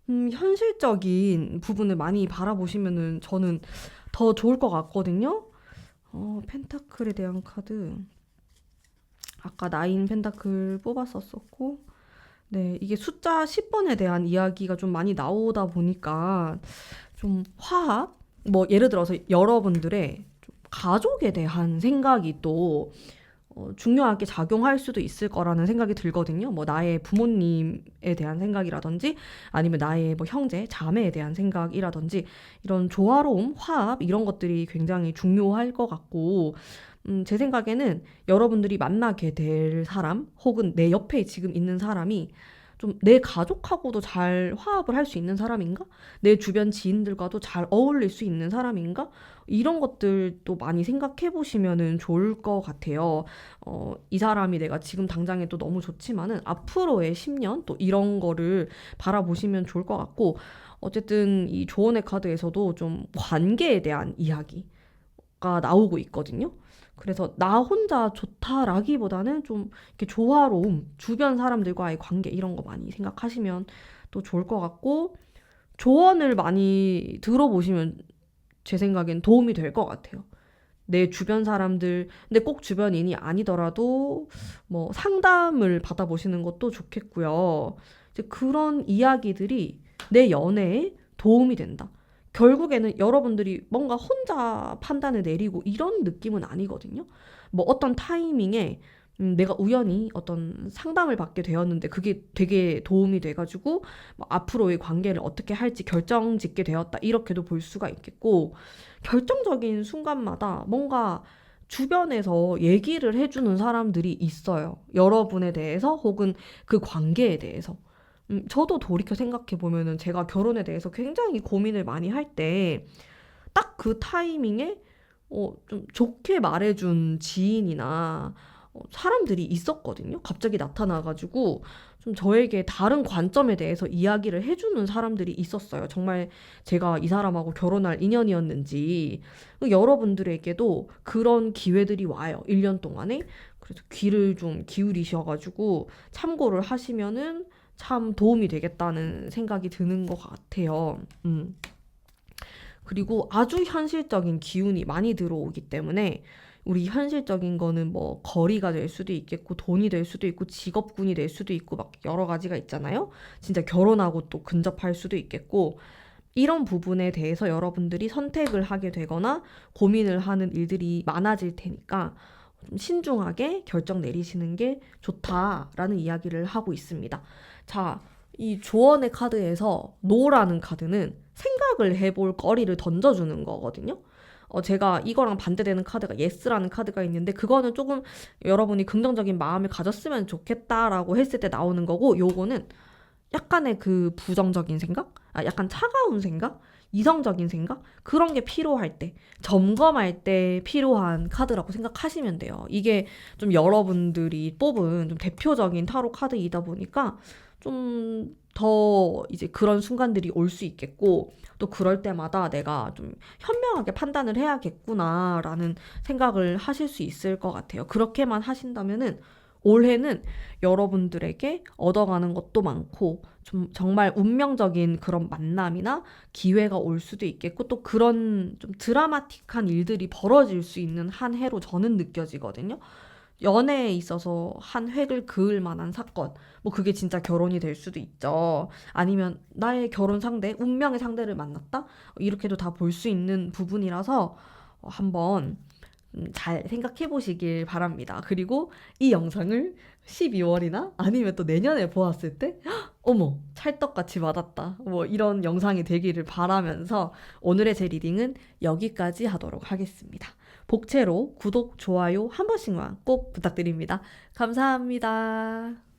현실적인 부분을 많이 바라보시면은 저는 더 좋을 것 같거든요. 펜타클에 대한 카드. 아까 9 펜타클 뽑았었고 네, 이게 숫자 10번에 대한 이야기가 좀 많이 나오다 보니까 좀 화합? 뭐 예를 들어서 여러분들의 좀 가족에 대한 생각이 또 중요하게 작용할 수도 있을 거라는 생각이 들거든요. 뭐 나의 부모님에 대한 생각이라든지 아니면 나의 뭐 형제, 자매에 대한 생각이라든지 이런 조화로움, 화합 이런 것들이 굉장히 중요할 것 같고 제 생각에는 여러분들이 만나게 될 사람 혹은 내 옆에 지금 있는 사람이 좀 내 가족하고도 잘 화합을 할 수 있는 사람인가? 내 주변 지인들과도 잘 어울릴 수 있는 사람인가? 이런 것들도 많이 생각해 보시면은 좋을 것 같아요. 이 사람이 내가 지금 당장에 또 너무 좋지만은 앞으로의 10년 또 이런 거를 바라보시면 좋을 것 같고, 어쨌든 이 조언의 카드에서도 좀 관계에 대한 이야기가 나오고 있거든요. 그래서 나 혼자 좋다라기보다는 좀 이렇게 조화로움, 주변 사람들과의 관계 이런 거 많이 생각하시면 또 좋을 것 같고, 조언을 많이 들어보시면 제 생각엔 도움이 될 것 같아요. 내 주변 사람들, 근데 꼭 주변인이 아니더라도 뭐 상담을 받아보시는 것도 좋겠고요. 이제 그런 이야기들이 내 연애에 도움이 된다. 결국에는 여러분들이 뭔가 혼자 판단을 내리고 이런 느낌은 아니거든요. 뭐 어떤 타이밍에 내가 우연히 어떤 상담을 받게 되었는데 그게 되게 도움이 돼가지고 뭐 앞으로의 관계를 어떻게 할지 결정 짓게 되었다. 이렇게도 볼 수가 있겠고, 결정적인 순간마다 뭔가 주변에서 얘기를 해주는 사람들이 있어요. 여러분에 대해서 혹은 그 관계에 대해서. 저도 돌이켜 생각해 보면은 제가 결혼에 대해서 굉장히 고민을 많이 할 때 딱 그 타이밍에 좀 좋게 말해준 지인이나 사람들이 있었거든요. 갑자기 나타나가지고 좀 저에게 다른 관점에 대해서 이야기를 해주는 사람들이 있었어요. 정말 제가 이 사람하고 결혼할 인연이었는지. 여러분들에게도 그런 기회들이 와요. 1년 동안에. 그래서 귀를 좀 기울이셔가지고 참고를 하시면은 참 도움이 되겠다는 생각이 드는 것 같아요. 그리고 아주 현실적인 기운이 많이 들어오기 때문에 우리 현실적인 거는 뭐 거리가 될 수도 있겠고 돈이 될 수도 있고 직업군이 될 수도 있고 막 여러 가지가 있잖아요. 진짜 결혼하고 또 근접할 수도 있겠고, 이런 부분에 대해서 여러분들이 선택을 하게 되거나 고민을 하는 일들이 많아질 테니까 좀 신중하게 결정 내리시는 게 좋다라는 이야기를 하고 있습니다. 자, 이 조언의 카드에서 노라는 카드는 생각을 해볼 거리를 던져주는 거거든요. 제가 이거랑 반대되는 카드가 예스라는 카드가 있는데 그거는 조금 여러분이 긍정적인 마음을 가졌으면 좋겠다라고 했을 때 나오는 거고, 요거는 약간의 그 부정적인 생각? 약간 차가운 생각? 이성적인 생각? 그런 게 필요할 때, 점검할 때 필요한 카드라고 생각하시면 돼요. 이게 좀 여러분들이 뽑은 좀 대표적인 타로 카드이다 보니까 좀 더 이제 그런 순간들이 올 수 있겠고, 또 그럴 때마다 내가 좀 현명하게 판단을 해야겠구나라는 생각을 하실 수 있을 것 같아요. 그렇게만 하신다면은 올해는 여러분들에게 얻어가는 것도 많고 좀 정말 운명적인 그런 만남이나 기회가 올 수도 있겠고, 또 그런 좀 드라마틱한 일들이 벌어질 수 있는 한 해로 저는 느껴지거든요. 연애에 있어서 한 획을 그을 만한 사건, 뭐 그게 진짜 결혼이 될 수도 있죠. 아니면 나의 결혼 상대, 운명의 상대를 만났다? 이렇게도 다 볼 수 있는 부분이라서 한번 잘 생각해 보시길 바랍니다. 그리고 이 영상을 12월이나 아니면 또 내년에 보았을 때 어머 찰떡같이 맞았다 뭐 이런 영상이 되기를 바라면서 오늘의 제 리딩은 여기까지 하도록 하겠습니다. 복채로 구독, 좋아요 한 번씩만 꼭 부탁드립니다. 감사합니다.